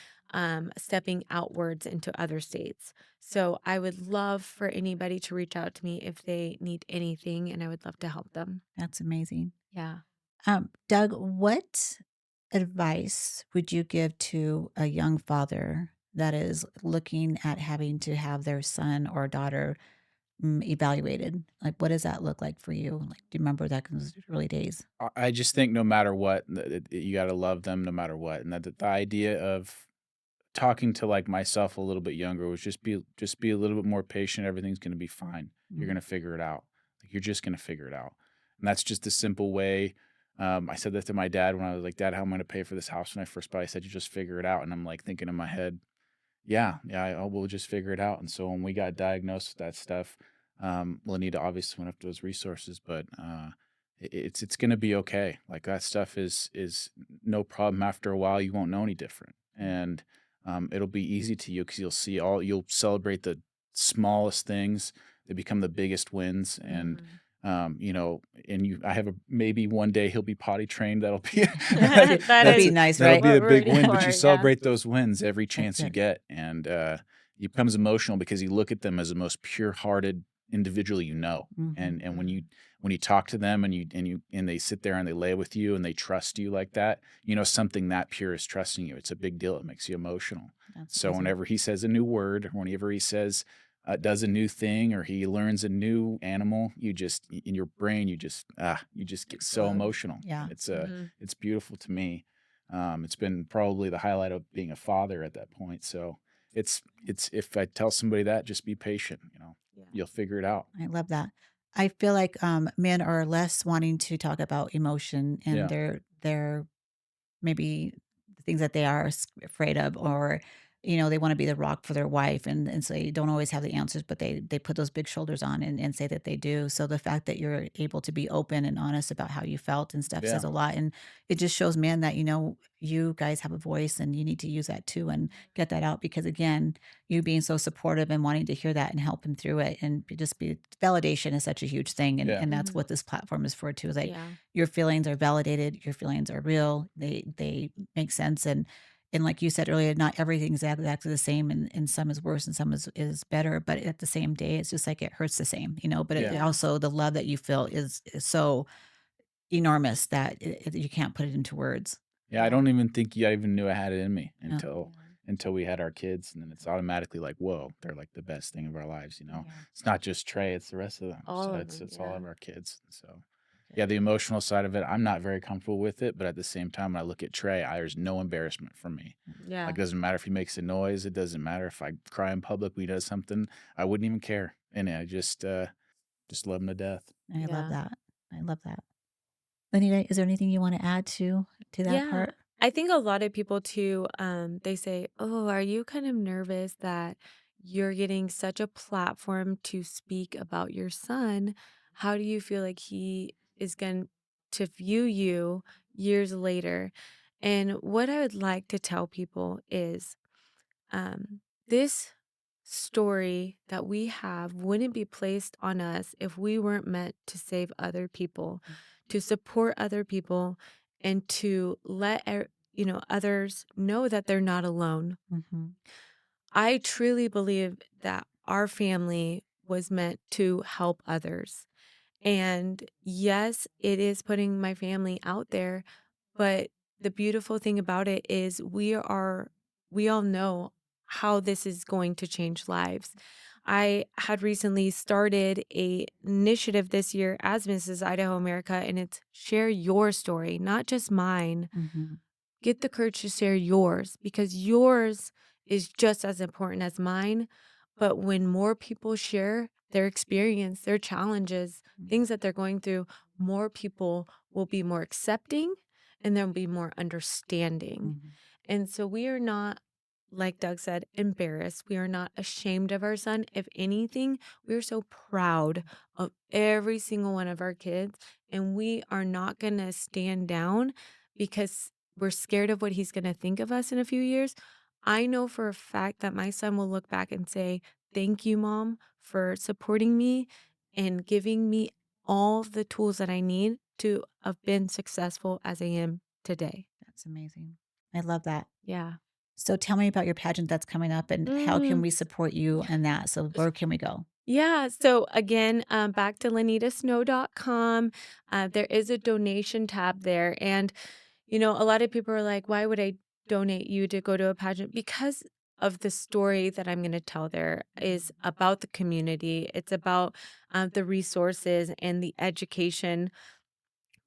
stepping outwards into other states. So I would love for anybody to reach out to me if they need anything, and I would love to help them. That's amazing. Yeah. Doug, what advice would you give to a young father that is looking at having to have their son or daughter evaluated? Like, what does that look like for you? Like, do you remember that in those early days? I just think no matter what, you gotta love them no matter what, and that the idea of talking to, like, myself a little bit younger was just be a little bit more patient, everything's gonna be fine. You're Mm. gonna figure it out. Like, you're just gonna figure it out. And that's just a simple way. I said that to my dad when I was like, "Dad, how am I gonna pay for this house?" When I first bought it, he said, "You just figure it out." And I'm, like, thinking in my head, "Yeah, yeah, we'll just figure it out." And so when we got diagnosed with that stuff, Lanita obviously went up to those resources, but, it's gonna be okay. Like, that stuff is no problem. After a while, you won't know any different. And, it'll be easy to you because you'll celebrate the smallest things. They become the biggest wins, and Mhm. you know, and I have a maybe one day he'll be potty trained. That'll be That That'd that's be is nice, that'll right? be what the we're big rooting win. for, But you yeah. celebrate those wins every That's chance you it. get, and he becomes emotional because he look at them as the most pure-hearted individual you know. And Mhm. Mhm. when you talk to them and they sit there and they lay with you and they trust you like that, you know something that pure is trusting you. It's a big deal. It makes you emotional. That's So amazing. whenever he says a new word, or whenever he says does a new thing, or he learns a new animal, in your brain you just get so Explode. emotional, Yeah. and Mhm. it's beautiful to me. It's been probably the highlight of being a father at that point. So it's if I tell somebody that, just be patient. You know, Yeah. you'll figure it out. I love that. I feel like men are less wanting to talk about emotion and Yeah, their maybe the things that they are afraid of, or they want to be the rock for their wife, and so they don't always have the answers, but they put those big shoulders on and say that they do. So the fact that you're able to be open and honest about how you felt and stuff yeah, says a lot, and it just shows men that you guys have a voice and you need to use that too and get that out, because again, you being so supportive and wanting to hear that and help him through it and just be validation is such a huge thing, and yeah, that's Mhm. what this platform is for too, is like Yeah. your feelings are validated, your feelings are real, they make sense, and like you said earlier, not everything's exactly the same, and some is worse and some is better, but at the same day, it's just like it hurts the same, but it yeah. Yeah. also the love that you feel is so enormous that you can't put it into words. Yeah, I Yeah. don't even think I even knew I had it in me Yeah. Yeah. until we had our kids, and then it's automatically like, whoa, they're like the best thing of our lives. You know, Yeah. it's not just Trey; it's the rest of them. So All of them, it's all yeah. of our kids. So yeah, Good. the emotional side of it, I'm not very comfortable with it, but at the same time, when I look at Trey, there's no embarrassment from me. Like, Yeah. it doesn't matter if he makes a noise. It doesn't matter if I cry in public when he does something. I wouldn't even care, and I just love him to death. I love Yeah. that. I love that. Lenita, is there anything you wanna add to that Yeah. part? I think a lot of people too, they say, "Oh, are you kind of nervous that you're getting such a platform to speak about your son? How do you feel like he is going to view you years later?" And what I would like to tell people is, this story that we have wouldn't be placed on us if we weren't meant to save other people, to support other people, and to let others know that they're not alone. Mhm. I truly believe that our family was meant to help others. And yes, it is putting my family out there, but the beautiful thing about it is we all know how this is going to change lives. I had recently started a initiative this year as Mrs. Idaho America, and it's share your story, not just mine. Mhm. Get the courage to share yours because yours is just as important as mine. But when more people share their experience, their challenges, Mhm. things that they're going through, more people will be more accepting and there'll be more understanding. Mhm. And so we are not, like Doug said, embarrassed. We are not ashamed of our son. If anything, we are so proud of every single one of our kids. And we are not going to stand down because we're scared of what he's going to think of us in a few years. I know for a fact that my son will look back and say, "Thank you, mom, for supporting me and giving me all the tools that I need to have been successful as I am today." That's amazing. I love that. Yeah. So tell me about your pageant that's coming up and how can Mm. we support you in that? So where can we go? Yeah. So again, back to lenitasnow.com. There is a donation tab there. And, a lot of people are like, why would I donate you to go to a pageant? Because of the story that I'm going to tell there is about the community. It's about the resources and the education,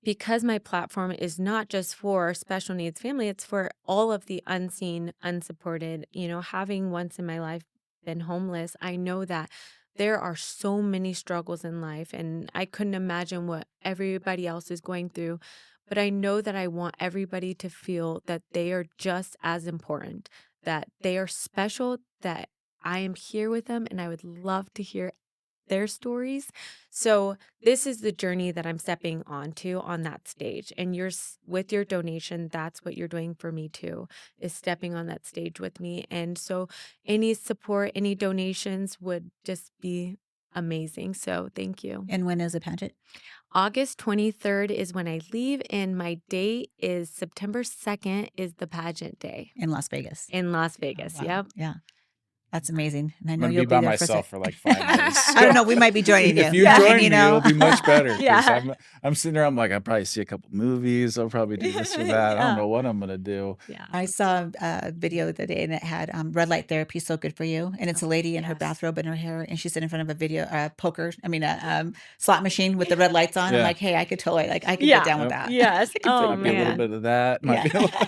because my platform is not just for special needs family, it's for all of the unseen, unsupported. Having once in my life been homeless, I know that there are so many struggles in life, and I couldn't imagine what everybody else is going through. But I know that I want everybody to feel that they are just as important, that they are special, that I am here with them, and I would love to hear their stories. So this is the journey that I'm stepping onto on that stage. And with your donation, that's what you're doing for me too, is stepping on that stage with me. And so any support, any donations would just be amazing. So thank you. And when is the pageant? August 23rd is when I leave, and my date is September 2nd is the pageant day In Las Vegas. in Las Oh, Vegas. wow. Yep. Yeah. That's amazing. And I I'm know gonna you'll be be by there for myself for like 5 days. I don't know. We might be joining you. If you Yeah. join You me, it'll be much better because Yeah. I'm sitting there. I'm like, I'll probably see a couple movies. I'll probably do this or that. I don't Yeah. know what I'm gonna do. Yeah. I saw a video the other day and it had red light therapy, so good for you. And it's a lady in her Yes. bathrobe and her hair, and she's sitting in front of a slot machine with the red lights on. I'm Yeah. like, hey, I could totally I could Yeah. get down with Yep. that. Yes. I could Oh, Might be a little man. bit of that. Might be a little.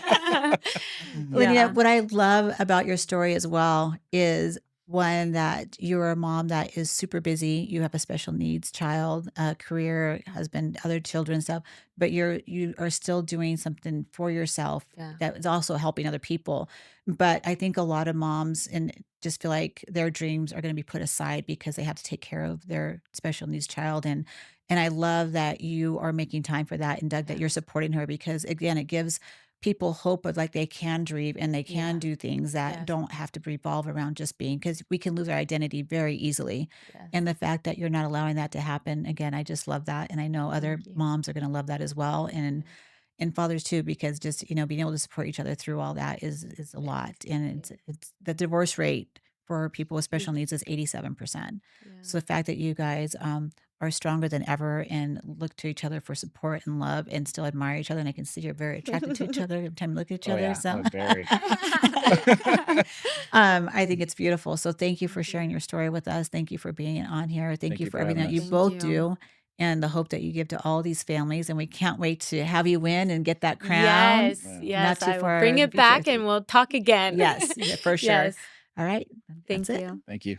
Lenita, Yeah. what I love about your story as well is one that you're a mom that is super busy. You have a special needs child, career, husband, other children, stuff, but you are still doing something for yourself Yeah. that is also helping other people. But I think a lot of moms and just feel like their dreams are going to be put aside because they have to take care of their special needs child. And I love that you are making time for that, and Doug, that you're Yes. supporting her because again, it gives people hope of like they can dream and they can Yeah. do things that Yes. don't have to revolve around just being, because we can lose our identity very easily. Yes. And the fact that you're not allowing that to happen, again, I just love that. And I know other Thank you. moms are going to love that as well. And Yes. and fathers too, because just, being able to support each other through all that is a Yes. lot. And it's the divorce rate for people with special needs is 87%. So Yeah. the fact that you guys are stronger than ever and look to each other for support and love and still admire each other. And I can see you're very attracted to each other every time you look at each Oh other. yeah. So Oh, very. I think it's beautiful. So thank you for Thank sharing you. your story with us. Thank you for being on here. Thank Thank you you for for everything having that you us. Thank both you. do and the hope that you give to all these families. And we can't wait to have you win and get that crown. Yes. Yeah. Not Yes. too I will far bring in the it future. back and we'll talk again. Yes, yeah, for sure. Yes. All right. That's Thank it. you. Thank you.